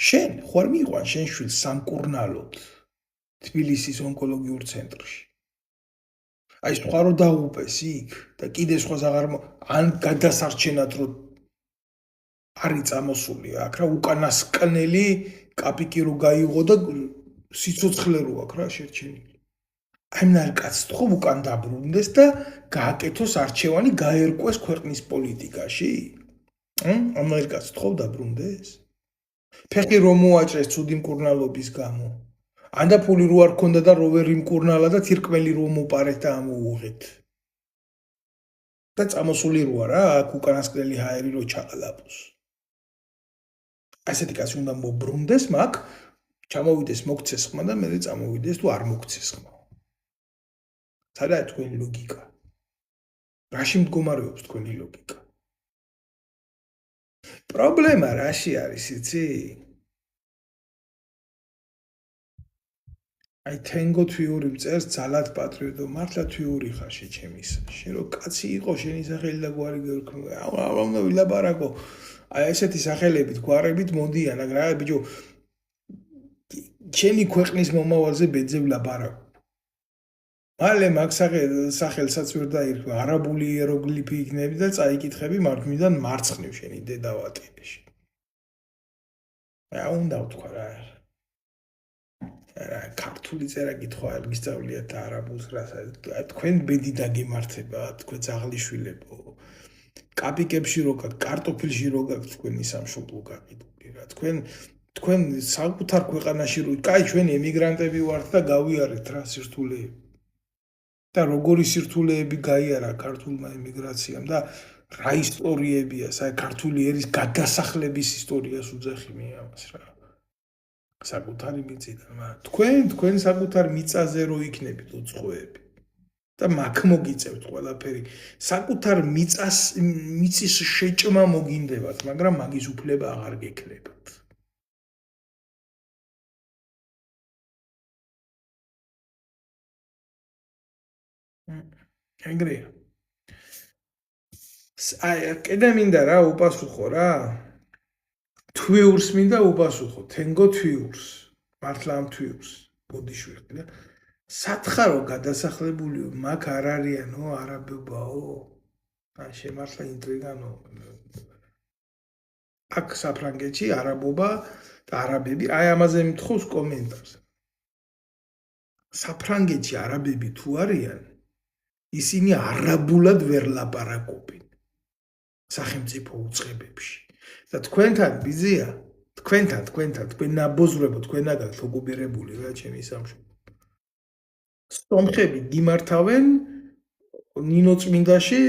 შენ ხო არ მიიყვან შენ შვილს სამკურნალოდ თბილისის ონკოლოგიურ ცენტრში. აი სხვა რო დაღუპეს იქ და კიდე სხვას აღარ ან გადასარჩენად რო არის წამოსული აქ რა უკანასკნელი კაპიკი რო გაიღო და სიცოცხლე რო აქ რა შერჩენილი. აი ნარკაც თქო უკან დაბრუნდეს და გააკეთოს არჩევანი გაერკვეს ქვეყნის პოლიტიკაში? ამერიკაც თქო დაბრუნდეს? ფეხი რომ მოაჭრეს ცუდი მკურნალობის გამო. ანდა ფული რო არ ქონდა და რო ვერ იმკურნალა და თირკმელი რომ მოპარეთ და ამოუღეთ. და წამოსული როა რა აქ უკანასკნელი ჰაერი რო ჩაყალაპოს. ასეთი კაცი უნდა მობრუნდეს მაგ, ჩამოვიდეს მოგცეს ხმა და მერე წამოვიდეს თუ არ მოგცეს ხმა. სადაა თქვენი ლოგიკა? რაში მდგომარეობს თქვენი ლოგიკა? პრობლემა რაში არის, იცი? აი თენგო თვიური მწერს ძალად პატრიოტო მართლა თვიური ხარ შეჩემის შენ რო კაცი იყო შენი სახელი და გვარი გერქნა რა უნდა ვილაპარაკო აი ესეთი სახელებით გვარებით მოდიან რა ბიჭო ჩემი ქვეყნის მომავალზე ბეძე ვლაპარაკო მალე მაგ სახელსაც ვერ დაირქვა არაბული იეროგლიფი იქნები და წაიკითხები მარქმიდან მარცხნივ შენი დედავატირში რა უნდა ვთქვა რა რა ქართული წერა კითხვა არ გისწავლიათ არაბულს რასაც თქვენ ბედი დაგემართება თქვენ ძაღლიშვილებო კაპიკებში რო გაქვთ კარტოფილში რო გაქვთ თქვენი სამშობლო გაყიდული რა თქვენ საკუთარ ქვეყანაში რო კაი ჩვენ ემიგრანტები ვართ და გავიარეთ რა სირთულეები და როგორი სირთულეები გაიარა ქართულმა ემიგრაციამ და რა ისტორიებია საერთოდ ქართული ერის გადასახლების ისტორიას უძახი მე ამას რა საკუთარი მიწიდან თქვენ საკუთარ მიწაზე რო იქნებით უცხოები და მაგ მოგიწევთ ყველაფერი საკუთარ მიწის შეჭმა მოგინდებათ მაგრამ მაგის უფლება აღარ გექნებათ ეგრეა აი კიდე მინდა რა უპასუხო რა თვიურს მინდა უპასუხო თენგო თვიურს მართლა ამ თვიურს ბოდიშვილი და სათხარო გადასახლებულიო მაგ არ არიანო არაბებაო აი შემართლა ინტრიგანო აქ საფრანგეთში არაბობა და არაბები აი ამაზე მithხოვს კომენტარს საფრანგეთში არაბები თუ არიან ისინი არაბულად ვერ ლაპარაკობენ სახელმწიფო უწყებებში და თქვენთან ბიზია თქვენ ნაბოზრებო თქვენაგან ოკუპირებული რა ჩემი სამშობლო სომხები გიმართავენ ნინოწმინდაში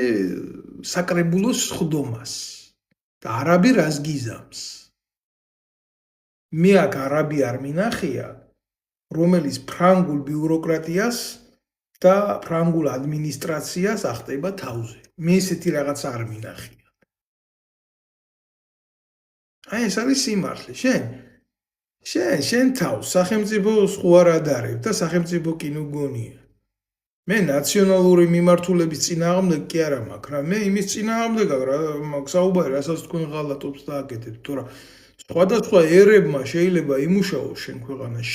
საკრებულოს ხდომას და არაბი რას გიზამს მე აქ არაბი არ მინახია რომელიც ფრანგულ ბიუროკრატიას და ფრანგულ ადმინისტრაციას ახტება თავზე მე ესეთი რაღაც არ მინახია აი ეს არის სიმართლე შენ თავს სახელმწიფო სხვა არ ადარებ და სახელმწიფო კინო გონია მე ნაციონალური მიმართულების წინააღმდეგ კი არა მაქვს რა მე იმის წინააღმდეგ რა მაგ საუბარი რასაც თქვენ ღალატობს და აკეთებთ თორემ სხვადასხვა ერებმა შეიძლება იმუშაოს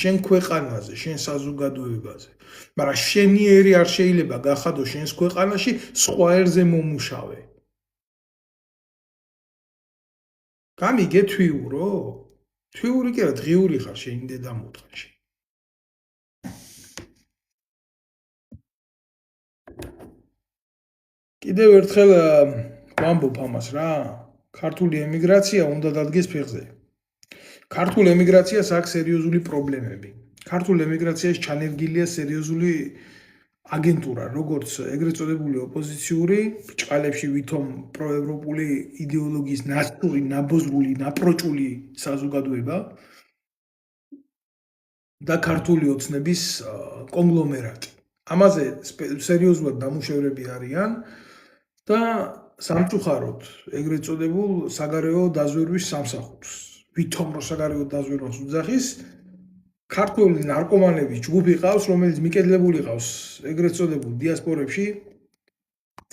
შენ ქვეყანაზე შენ საზოგადოებაზე მაგრამ შენი ერი არ შეიძლება გახადო შენს ქვეყანაში სხვა ერზე მომუშავე გამიგე თვიურო თვიური კი არა დღიური ხარ შენი დედა მოთხაში კიდევ ერთხელ ვამბობ ამას რა ქართული ემიგრაცია უნდა დადგეს ფეხზე ქართულ ემიგრაციას აქვს სერიოზული პრობლემები ქართულ ემიგრაციაში ჩანერგილია სერიოზული აგენტურა როგორც ეგრეთ წოდებული ოპოზიციური ბრჭყალებში ვითომ პროევროპული იდეოლოგიის ნაცური ნაბოზრული ნაპროჭული საზოგადოება და ქართული ოცნების კონგლომერატი ამაზე სერიოზულად დამუშევრები არიან და სამწუხაროდ ეგრეთ წოდებულ საგარეო დაზვერვის სამსახურს ვითომ რო საგარეო დაზვერვას უძახის ქართული ნარკომანების ჯგუფი ყავს რომელიც მიკედლებული ყავს ეგრეთ წოდებულ დიასპორებში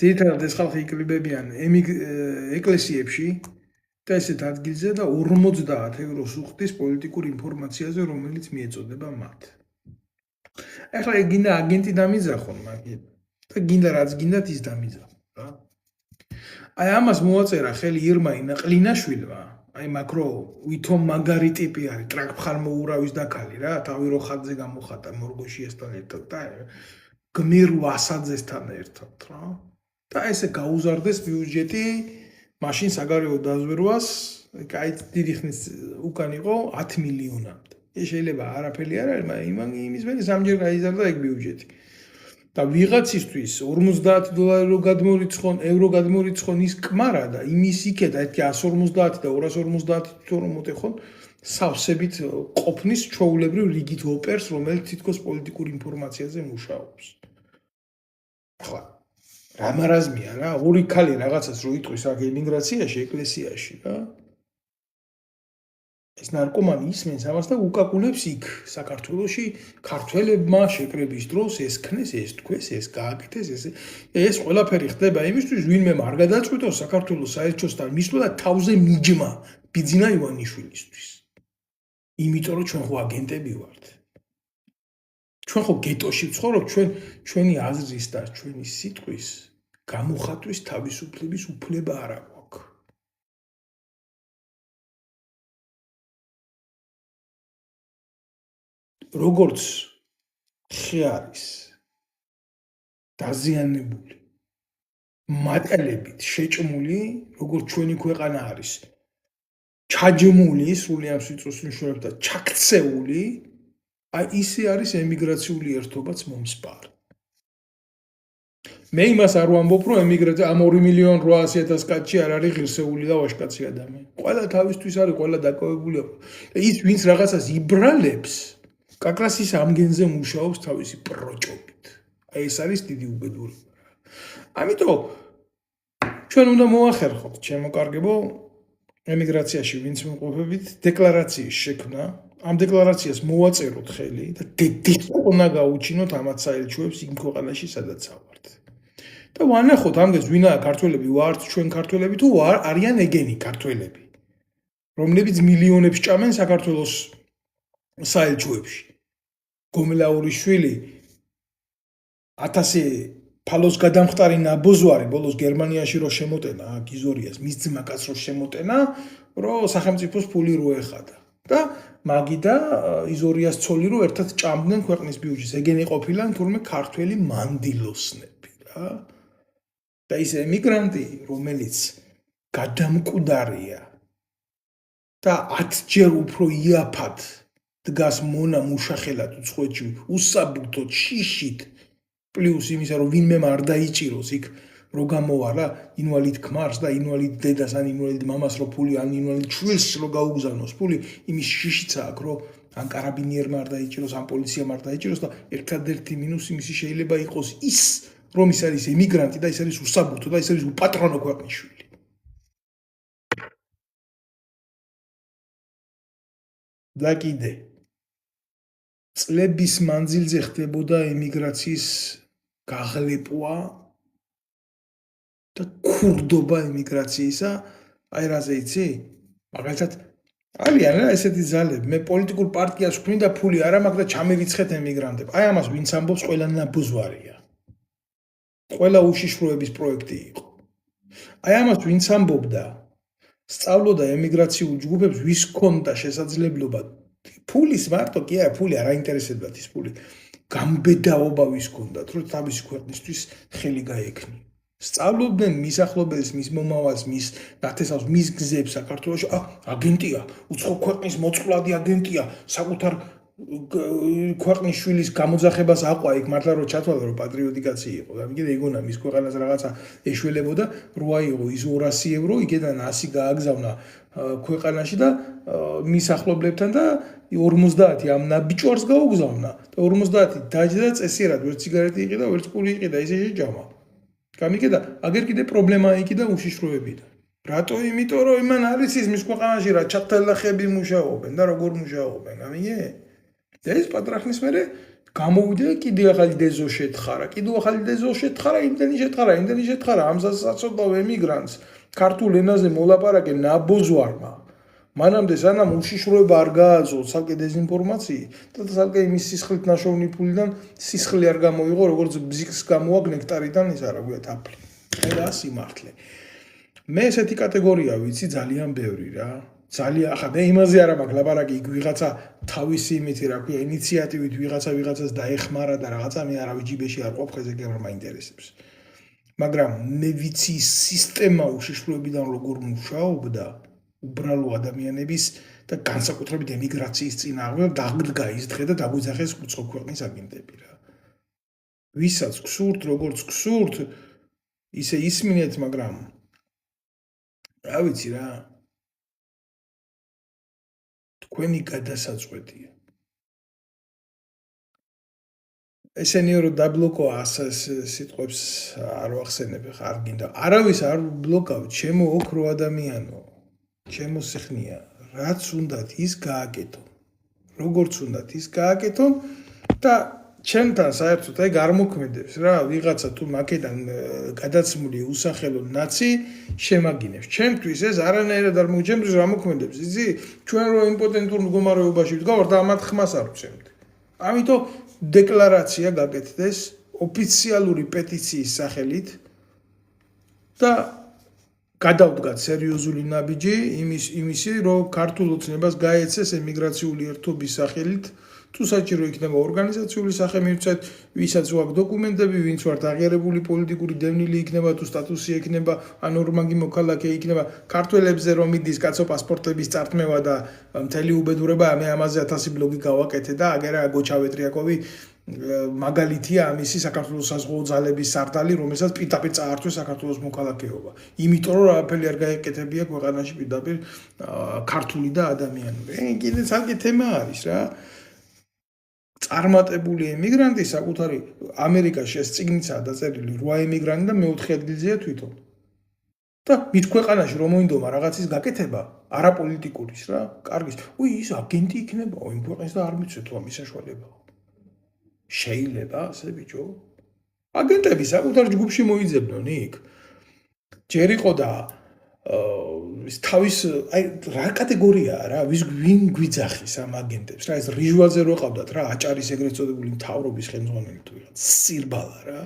ძირითადად ეს ხალხი იკრიბებიან ეკლესიებში და ესეთ ადგილზე და 50 ევროს უხდის პოლიტიკურ ინფორმაციაზე რომელიც მიეწოდება მათ ახლა გინდა აგენტი დამიძახონ მაგით და გინდა რაც გინდათ ის დამიძახონ რა აი ამას მოაწერა ხელი ირმაი ნაყლინაშვილმა აი მაკრო ვითომ მაგარი ტიპი არის ტრაკფხალმოურავის დაქალი რა თავი რო ხატზე გამოხატა მორგოშიესთან ერთად და გმირ ვასაძესთან ერთად რა და ესე გაუზარდეს ბიუჯეტი მაშინ საგარეო დაზვერვას კაი დიდი ხნის უკან იყო 10 მილიონამდე ეს შეიძლება არაფერი არ არის მაგრამ იმის მერე სამჯერ გაიზარდა ეგ ბიუჯეტი და ვიღაცისთვის $50 რო გადმორიცხონ, ევრო გადმორიცხონ ის კმარა და იმის იქედა ერთი 150 და 250 თვითონ რომ მოტეხონ სავსებით ყოფნის ჩვეულებრივ რიგით ოპერს, რომელიც თითქოს პოლიტიკურ ინფორმაციაზე მუშაობს. ახლა რა მარაზმია რა, ორი ქალი რაღაცას რო იტყვის აქ ემიგრაციაში, ეკლესიაში რა. ეს ნარკომანი ისმენს ამას და უკაკულებს იქ საქართველოში ქართველებმა შეკრების დროს ეს ქნეს, ეს თქვეს, ეს გააკეთეს, ეს ყველაფერი ხდება იმისთვის, ვინმე არ გადაწყვიტოს საქართველოს საელჩოსთან მისვლა და თავზე მიჯმა ბიძინა ივანიშვილისთვის. იმიტომ რომ ჩვენ ხო აგენტები ვართ. ჩვენ ხო გეტოში ვცხოვრობთ, ჩვენი აზრის და ჩვენი სიტყვის გამოხატვის თავისუფლების უფლება არ აქვს. როგორც ხიარის დაზიანებული მატლებით შეჭმული, როგორც ჩვენი ქვეყანა არის ჩაჯმული სრული ამ სიტყვის მნიშვნელობით და ჩაქცეული, აი ისე არის ემიგრაციული ერთობაც მომსპარი. მე იმას არ ვამბობ, რომ ემიგრაცია ამ 2.800.000 კაცი არ არის ღირსეული და ვაჟკაცი ადამიანი. ყველა თავისთვის არის, ყველა დაკავებულია. ის ვინც რაღაცას იბრალებს, კაკრას ის ამ გენზე მუშაობს თავისი პროჭობით. აი ეს არის დიდი უბედურება. ამიტომ ჩვენ უნდა მოახერხოთ, ჩემო კარგებო, ემიგრაციაში ვინც ვიმყოფებით, დეკლარაციის შექმნა, ამ დეკლარაციას მოვაწეროთ ხელი და დედიკონა გაუჩინოთ ამათ საელჩოებს იმ ქვეყანაში, სადაც ავართ. და ვანახოთ ამგეს ვინაა ქართველები ვართ, ჩვენ ქართველები თუ არიან ეგენი ქართველები, რომლებიც მილიონებს ჭამენ საქართველოს საელჩოებში. გომლაურიშვილი 1000 ფალოს გადამხტარი ნაბოზვარი ბოლოს გერმანიაში რო შემოტენა გიზორიას მის ძმაკაც რო შემოტენა რომ სახელმწიფოს ფული რო ეხადა და მაგი და იზორიას ცოლი რო ერთად ჭამდნენ ქვეყნის ბიუჯეტს ეგენი ყოფილან თურმე ქართველი მანდილოსნები რა და ის ემიგრანტი რომელიც გადამკვდარია და 10 ჯერ უფრო იაფად დგას მონა მუშახელად უცხოეთში უსაბუთოდ შიშით პლუს იმისა რომ ვინმე არ დაიჭიროს იქ რო გამოვალა ინვალიდ ქმარს და ინვალიდ დედას ან ინვალიდ მამას რო ფული ან ინვალიდ შვილს რო გაუგზავნოს ფული იმის შიშიც აქვს რომ ან კარაბინიერმა არ დაიჭიროს ან პოლიციამ არ დაიჭიროს და ერთადერთი მინუსი მისი შეიძლება იყოს ის რომ ის არის ემიგრანტი და ის არის უსაბუთო და ის არის უპატრონო ქვეყნის შვილი და კიდე წლების მანძილზე ხდებოდა ემიგრაციის გაღლეპვა და ქურდობა ემიგრაციისა, აი რაზე იცი? მაგალითად არიან რა ესეთი ძალები, მე პოლიტიკურ პარტიას ვქმნი და ფული არ მაქვს და ჩამირიცხეთ ემიგრანტებს. აი ამას ვინც ამბობს, ყველა ნაბუზვარია. ყველა უშიშროების პროექტი იყო. აი ამას ვინც ამბობდა, სწავლობდა ემიგრაციულ ჯგუფებს, ვის ჰქონდა შესაძლებლობა ფულის მარტო კი არა, ფული არ აინტერესებდათ ის ფული. გამბედაობა ვის ჰქონდათ, რომ თავისი ქვეყნისთვის ხელი გაექნი. სწავლობდნენ მის ახლობელს, მის მომავალს, მის ნათესავს, მის გზებს საქართველოში. აგენტია, უცხო ქვეყნის მოწყვლადი აგენტია, საკუთარ ქვეყნის შვილის გამოძახებას აყვა იქ მართლა რომ ჩათვალა რომ პატრიოტი კაცი იყო. და მიგე ეგონა მის ქვეყანას რაღაცა ეშველებოდა, რო აიღო ის 200 ევრო, იქიდან 100 გააგზავნა ქვეყანაში და მის ახლობლებთან და 50 ამ ნაბიჯვარს გაუგზავნა და 50 დაჯდა და წესიერად ვერ ციგარეტი იყიდა, ვერც პული იყიდა, ისე შეჯამა. გამიგე და აგერ კიდე პრობლემა იქიდა უშიშროებიდან. რატო? იმიტომ რომ იმან არის ის მის ქვეყანაში რა ჩათელახები მუშაობენ და როგორ მუშაობენ, გამიგე? და ეს პატრახნის მერე გამოვიდა კიდე ახალი დეზო შეთხარა, კიდე ახალი დეზო შეთხარა, იმდენი შეთხარა, ამზას საწოდავ ემიგრანტს ქართულ ენაზე მოლაპარაკე ნაბოზვარმა. მანამდე სანამ უშიშროება არ გააძო ცალკე დეზინფორმაცია და ცალკე იმის სისხლით ნაშოვნი ფულიდან სისხლი არ გამოიღო როგორც ბზიკს გამოაგ ნექტარიდან ის არა გვია თაფლი. და სიმართლე. მე ესეთი კატეგორია ვიცი ძალიან ბევრი რა. ძალიან ახლა მე იმაზე არა მაქვს ლაპარაკი იქ ვიღაცა თავისი იმითი რა ქვია ინიციატივით ვიღაცას დაეხმარა და რაღაცა მე არავის ჯიბეში არ ყოფ ხეზე გემ მაინტერესებს. მაგრამ მე ვიცი სისტემა უშიშროებიდან როგორ მუშაობდა უბრალო ადამიანების და განსაკუთრებით ემიგრაციის წინააღმდეგ დაგდგა ის დღე და დაგვიძახეს უცხო ქვეყნის აგენტები რა. ვისაც გსურთ, როგორც გსურთ, ისე ისმინეთ, მაგრამ რა ვიცი რა. თქვენი გადასაწყვეტია. ესენიო რომ დაბლოკო სიტყვებს არ ვახსენებ ხა არ გინდა. არავის არ ბლოკავ, ჩემო ოქრო ადამიანო. ჩემო სიხნია, რაც უნდათ ის გააკეთონ. როგორც უნდათ ის გააკეთონ და ჩემთან საერთოდ აი გამოქმედებს რა ვიღაცა თუ მაკედან გადაცმული უსახელო ნაცი შემაგინებს. ჩემთვის ეს არანაირად არ მოგჩემს რა მოქმედებს. იცი ჩვენ რო იმპოტენტურ მდგომარეობაში ვდგავართ და ამათ ხმას არ ვცემთ. ამიტომ დეკლარაცია გაკეთდეს ოფიციალური პეტიციის სახელით და გადავდგათ სერიოზული ნაბიჯი იმისი რომ ქართულ ოცნებას გაეცეს ემიგრაციული ერთობის სახელით თუ საჭირო იქნება ორგანიზაციული სახელმწიფო ვისაც ვაქვს დოკუმენტები ვინც ვართ აღიარებული პოლიტიკური დევნილი იქნება თუ სტატუსი ექნება ან ორმაგი მოქალაქე იქნება ქართველებზე რომ მიდის კაცო პასპორტების წართმევა და მთელი უბედურება მე ამაზე 1000 ბლოგი გავაკეთე და აგერა გოჩავეტრიაკოვი მაგალითია ამისი საქართველოს საზღვაო ძალების სარდალი რომელსაც პირდაპირ წაართვეს საქართველოს მოქალაქეობა იმიტომ რომ არაფერი არ გაეკეთებია ქვეყანაში პირდაპირ ქართული და ადამიანური კიდე ცალკე თემა არის რა წარმატებული ემიგრანტი საკუთარი ამერიკაში ეს წიგნიცაა დაწერილი 8 ემიგრანტი და მე-4 ადგილზეა თვითონ და მით ქვეყანაში რომ მოინდომა რაღაცის გაკეთება არაპოლიტიკურის რა კარგის ის აგენტი იქნება იმ ქვეყნის და არ მიცვეთ ამ საშუალებაა შეიძლება ასე ბიჭო აგენტები საკუთარ ჯგუფში მოიძებნონ იქ ჯერ იყო და ის თავის აი რა კატეგორიაა რა ვინ გვიძახის ამ აგენტებს რა ეს რიჟვალზე რო ყავდათ რა აჭარის ეგრეთ წოდებული მთავრობის ხელმძღვანელი თუ ვიღაც სირბალა რა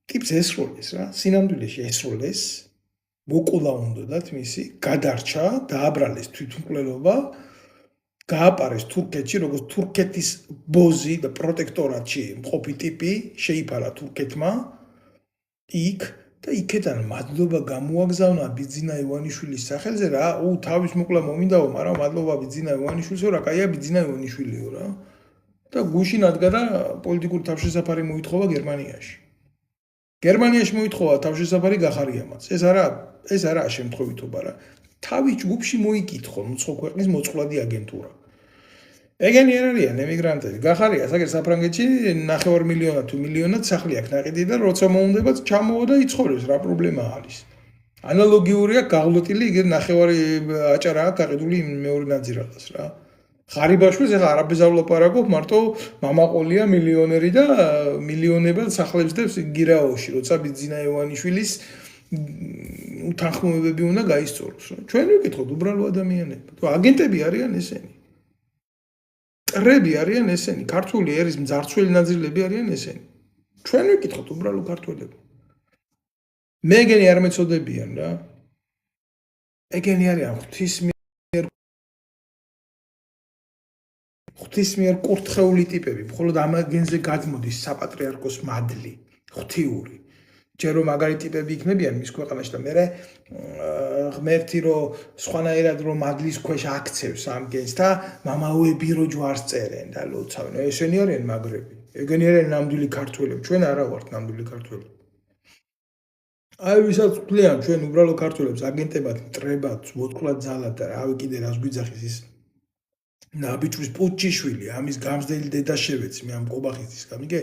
ტიპს ესროლეს რა სინამდვილეში ესროლეს მოკულა უნდათ მისი გადარჩა დააბრალეს თვითმკვლელობა გააპარეს თურქეთში როგორც თურქეთის ბოზი და პროტექტორატში მყოფი ტიპი შეიფარა თურქეთმა იქ და იქიდან მადლობა გამოაგზავნა ბიძინა ივანიშვილის სახელზე რა თავის მოკლა მომინდაო მაგრამ მადლობა ბიძინა ივანიშვილსო რა კაია ბიძინა ივანიშვილიო რა და გუშინ ადგა და პოლიტიკური თავშესაფარი მოითხოვა გერმანიაში მოითხოვა თავშესაფარი გახარიამაც ეს არაა შემთხვევითობა რა თავის ჯგუფში მოიკითხო უცხო ქვეყნის მოწყვლადი აგენტურა ეგენი არ არიან ემიგრანტები გახარია საგერ საფრანგეთში 9 მილიონად თუ მილიონად სახლი აქვს ნაყიდი და როცა მოუნდებათ ჩამოვა და იცხოვრებს რა პრობლემა არის ანალოგიურია გაღლოტილი იგივე 9 აჭარაა გაყიდული მეორე ნაძირალას რა ღარიბაშვილს ეხლა არაბეზარ ვლაპარაკობ მარტო მამაყოლია მილიონერი და მილიონებად სახლებს დებს გირაოში როცა ბიძინა ივანიშვილის უთანხმოებები უნდა გაისწოროს ჩვენ ვიკითხოთ უბრალო ადამიანები თუ აგენტები არიან ესენი ტრები არიან ესენი ქართული ერის მძარცველი ნაწილები არიან ესენი ჩვენ ვიკითხოთ უბრალო ქართველები მე ეგენი არ მეწოდებიან რა ეგენი არიან ღვთისმიერ კურთხეული ტიპები მხოლოდ ამაგენზე გადმოდის საპატრიარქოს მადლი ღვთიური ჯერ რომ მაგარი ტიპები იქნებიან მის ქვეყანაში და მე ღმერთი რომ სხვანაირად რომ მადლის ქვეშ აქცევს ამ გენს და მამაოები რო ჯვარს წერენ და ლოცავენ ესენი არიან მაგრები ეგენი არიან ნამდვილი ქართველები ჩვენ არა ვართ ნამდვილი ქართველები აი ვისაც ვთვლიან ჩვენ უბრალო ქართველებს აგენტებად მტრებად მოწყვლად ძალად და რავი კიდე რას გვიძახის ის ნაბიჯვის პუჩიშვილი ამის გამზდელი დედაშევეცი მე ამ ყობახეთის გამიგე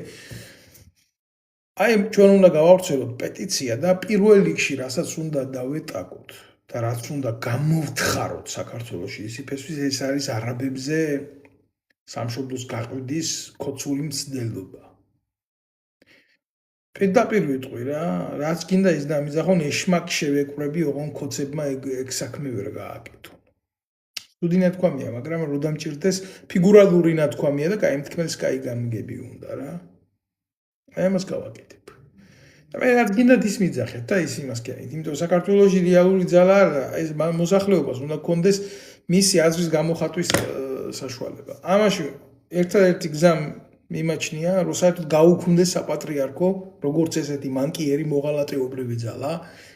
აი ჩვენ უნდა გავავრცელოთ პეტიცია და პირველ რიგში რასაც უნდა დავეტაკოთ და რაც უნდა გამოვთხაროთ საქართველოში ისიფესთვის ეს არის არაბებზე სამშობლოს გაყიდვის ქოცული მცდელობა პირდაპირ ვიტყვი რა რაც გინდა ის დამიზახონ ეშმაკ შევეკვრები ოღონ ქოცებმა ეგ საქმე ვერ გააკეთონ სტუდი ნათქვამია მაგრამ რო დამჭირდეს ფიგურალური ნათქვამია და კაი მთქმელს კაი გამგები უნდა რა აი ამას გავაკეთებ. და მე რაც გინდათ ის მიძახეთ და ის იმას კი არა. იმიტომ საქართველოში რეალური ძალა ეს მოსახლეობას უნდა კონდეს მისი აზრის გამოხატვის საშუალება. ამაში ერთადერთი გზა მიმაჩნია, რომ საერთოდ გაუქმდეს საპატრიარქო, როგორც ესეთი მანკიერი მოღალატეობრივი ძალა.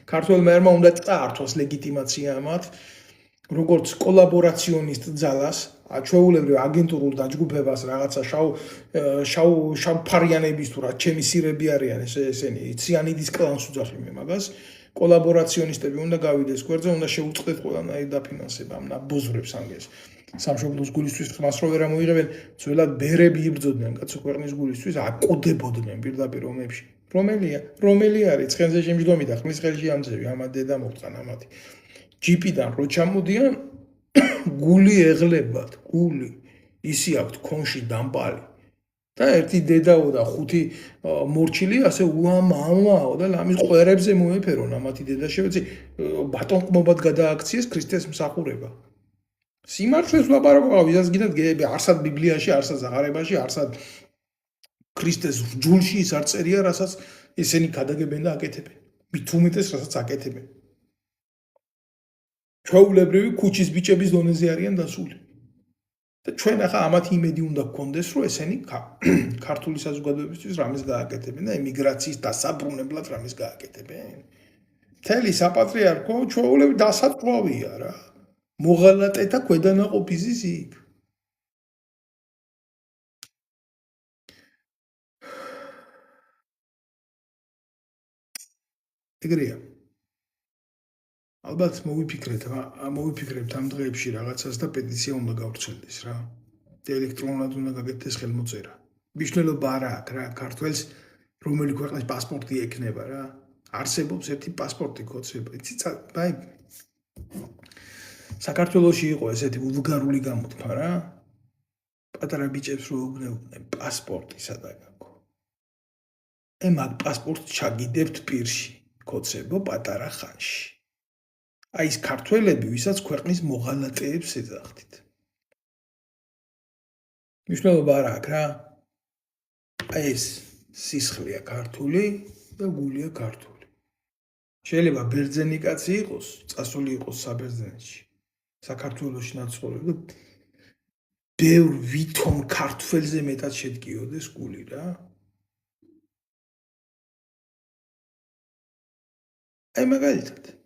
ქართველმა ერმა უნდა წაართვას ლეგიტიმაცია ამათ, როგორც კოლაბორაციონისტ ძალას ჩვეულებრივ აგენტურულ დაჯგუფებას რაღაცა შავ ფარიანების თუ რა ჩემი სირები არიან ესენი ციანიდის კლანს უძახი მე მაგას კოლაბორაციონისტები უნდა გავიდეს გვერდზე უნდა შეუწყდეთ ყველანაირ დაფინანსება ამ ნაბოზრებს ამგეს სამშობლოს გულისთვის ხმას რო ვერ ამოიღებენ ძველად ბერები იბრძოდნენ კაცო ქვეყნის გულისთვის აკოდებოდნენ პირდაპირ ომებში რომელი არის ცხენზე შემჯდომი და ხმის ხელში ამძევი ამა დედა მოყწან ამათი ჯიპიდან რო ჩამოდიან გული ეღლებათ, გული ისი აქვთ კონში დამპალი და ერთი დედაო და ხუთი მორჩილი ასე უამამაო და ლამის ყვერებზე მოეფერონ ამათი დედა შევეცი ბატონყმობად გადააქციეს ქრისტეს მსახურება. სიმართლეს ვლაპარაკობ, ვისაც გინდათ გეები, არსად ბიბლიაში, არსად ზაღარებაში, არსად ქრისტეს რჯულში ის არ წერია, რასაც ესენი გადაგებენ და აკეთებენ. მით უმეტეს რასაც აკეთებენ. ჩვეულებრივი ქუჩის ბიჭების დონეზე არიან დასული. და ჩვენ ახლა ამათი იმედი უნდა გქონდეს, რომ ესენი ქართული საზოგადოებისთვის რამეს გააკეთებენ და ემიგრაციის დასაბრუნებლად რამეს გააკეთებენ. მთელი საპატრიარქო ჩვეულები დასაწყვავია რა. მოღალატეთა ქვედანაყოფის იქ. ეგრეა. ალბათ მოვიფიქრებთ ამ დღეებში რაღაცას და პეტიცია უნდა გავრცელდეს რა. ელექტრონულად უნდა გაკეთდეს ხელმოწერა. მნიშვნელობა არა აქვს რა, ქართველს რომელი ქვეყნის პასპორტი ექნება რა. არსებობს ერთი პასპორტი ქოცება. იცით, აი საქართველოში იყო ესეთი ვულგარული გამოთქმა რა. პატარა ბიჭებს რო უგნებდნენ პასპორტი სადაც აქვს. მაგ პასპორტს ჩაგიდებთ პირში, ქოცებო პატარა ხანში. აი ეს ქართველები, ვისაც ქვეყნის მოღალატეებს ეძახდით. მნიშვნელობა არა აქვს რა. აი ეს სისხლია ქართული და გულია ქართული. შეიძლება ბერძენი კაცი იყოს, წასული იყოს საბერძნეთში. საქართველოში ნაცხოვრებდა ბევრ ვითომ ქართველზე მეტად შედგიოდეს გული რა. აი მაგალითად.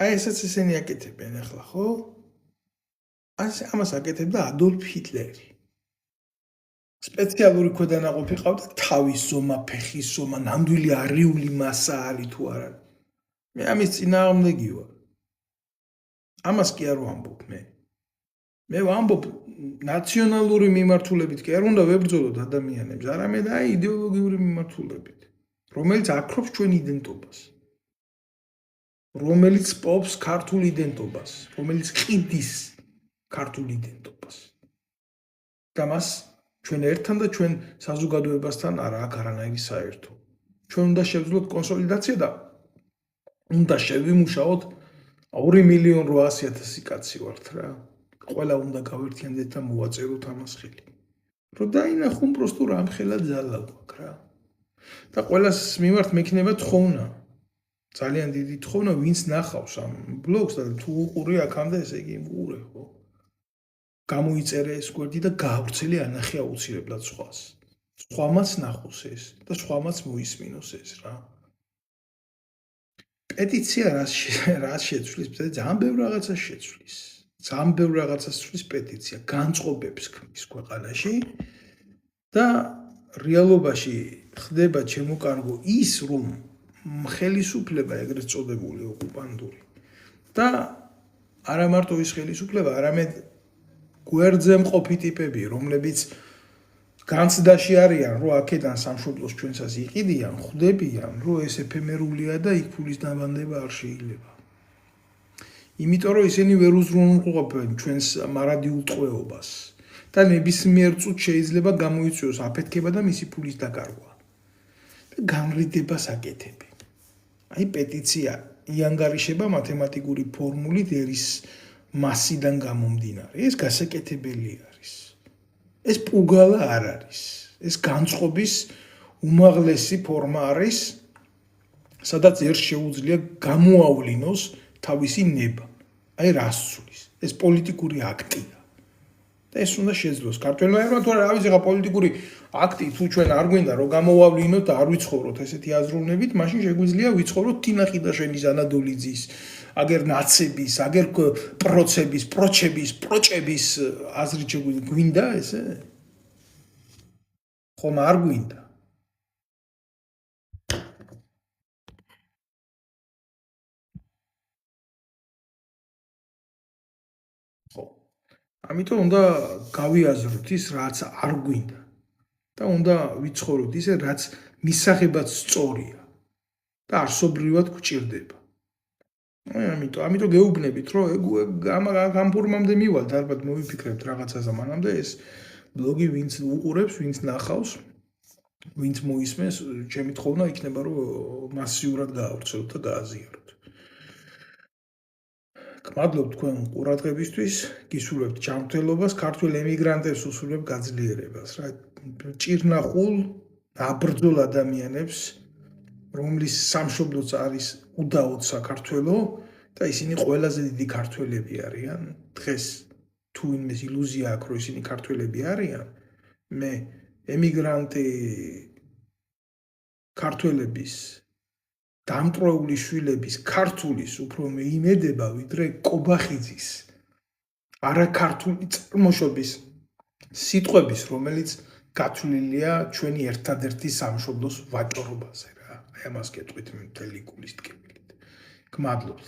აი ესაც ესენი აკეთებენ ახლა, ხო? ამას აკეთებდა ადოლფ ჰიტლერი. სპეციალური ქვედანაყოფი ყავდა თავის ზომა, ფეხის ზომა, ნამდვილი არიული მასა არის თუ არა. მე ამის წინააღმდეგი ვარ. ამას კი არ ვამბობ მე. მე ვამბობ ნაციონალური მიმართულებით კი არ უნდა ვებრძოლოთ ადამიანებს, არამედ აი იდეოლოგიური მიმართულებით, რომელიც აქრობს ჩვენ იდენტობას. რომელიც პოპს ქართულ იდენტობას, რომელიც ყიდის ქართულ იდენტობას. და მას ჩვენ ერთთან და ჩვენ საზოგადოებასთან არა აქვს არანაირი საერთო. ჩვენ უნდა შევძლოთ კონსოლიდაცია და უნდა შევიმუშაოთ 2.800.000 კაცი ვართ რა. ყველა უნდა გავერთიანდეთ და მოვაწეროთ ამას ხელი. რომ დაინახონ პროსტო რამხელა ძალა გვაქვს რა. და ყველას მიმართ მექნება თხოვნა. ძალიან დიდი თხოვნა, ვინც ნახავს ამ ბლოგს და თუ უყური აქამდე, ესე იგი უყურე ხო. გამოიწერე ეს გვერდი და გაავრცელე ანახე აუცილებლად სხვას. სხვამაც ნახოს ეს და სხვამაც მოისმინოს ეს რა. პეტიცია რას შეცვლის? ძალიან ბევრ რაღაცას შეცვლის. ძალიან ბევრ რაღაცას ცვლის პეტიცია, განწყობებს ქმნის ქვეყანაში და რეალობაში ხდება ჩემოკარგო ის, რომ ხელისუფლება ეგრეთ წოდებული ოკუპანტური და არა მარტო ის ხელისუფლება, არამედ გვერდზე მყოფი ტიპები, რომლებიც განცდაში არიან, რომ აქედან სამშობლოს ჩვენსას იყიდიან, ხვდებიან, რომ ეს ეფემერულია და იქ ფულის დაბანდება არ შეიძლება. იმიტომ რომ ისინი ვერ უზრუნველყოფენ ჩვენს მარადიულ ტყვეობას და ნებისმიერ წუთს შეიძლება გამოიწვიოს აფეთქება და მისი ფულის დაკარგვა. და განრიდებას აკეთებენ. აი პეტიცია იანგარიშება მათემატიკური ფორმულით ერის მასიდან გამომდინარე. ეს გასაკეთებელი არის. ეს პუგალა არ არის. ეს განწყობის უმაღლესი ფორმა არის, სადაც ერთ შეუძლია გამოავლინოს თავისი ნება. აი რას ცulis. ეს პოლიტიკური აქტია. და ეს უნდა შეძლოს ქართველმა ერმა თუ არა, რა ვიცი ხა პოლიტიკური აქტი თუ ჩვენ არ გვინდა რომ გამოვავლინოთ და არ ვიცხოვროთ ესეთი აზროვნებით, მაშინ შეგვიძლია ვიცხოვროთ თინახი და შენი ზანადოლიძის, აგერ ნაცების, აგერ პროჩების აზრით გვინდა ესე? ხომ არ გვინდა. ხო. ამიტომ უნდა გავიაზროთ ის, რაც არ გვინდა. და უნდა ვიცხოვროთ ისე, რაც მისაღებად სწორია და არსობრივად გვჭირდება. ამიტომ გეუბნებით, რომ ამ ფორმამდე მივალთ, ალბათ მოვიფიქრებთ რაღაცაზე მანამდე ეს ბლოგი ვინც უყურებს, ვინც ნახავს, ვინც მოისმენს, ჩემი თხოვნა იქნება, რომ მასიურად გაავრცელოთ და გააზიაროთ. გმადლობთ თქვენ ყურადღებისთვის, გისურვებთ ჯანმრთელობას, ქართველ ემიგრანტებს უსურვებ გაძლიერებას, რა ჭირნახულ, აბრძოლ ადამიანებს, რომლის სამშობლოც არის უდაოდ საქართველო და ისინი ყველაზე დიდი ქართველები არიან. დღეს თუ ვინმეს ილუზია აქვს, რომ ისინი ქართველები არიან, მე ემიგრანტი ქართველების დამტროული შვილების ქართულის უფრო მეიმედება, ვიდრე კობახიძის არაქართული წარმოშობის სიტყვების, რომელიც გათვლილია ჩვენი ერთადერთი სამშობლოს ვაჭრობაზე რა. აი ამას გეტყვით მთელი გულის ტკივილით. გმადლობთ.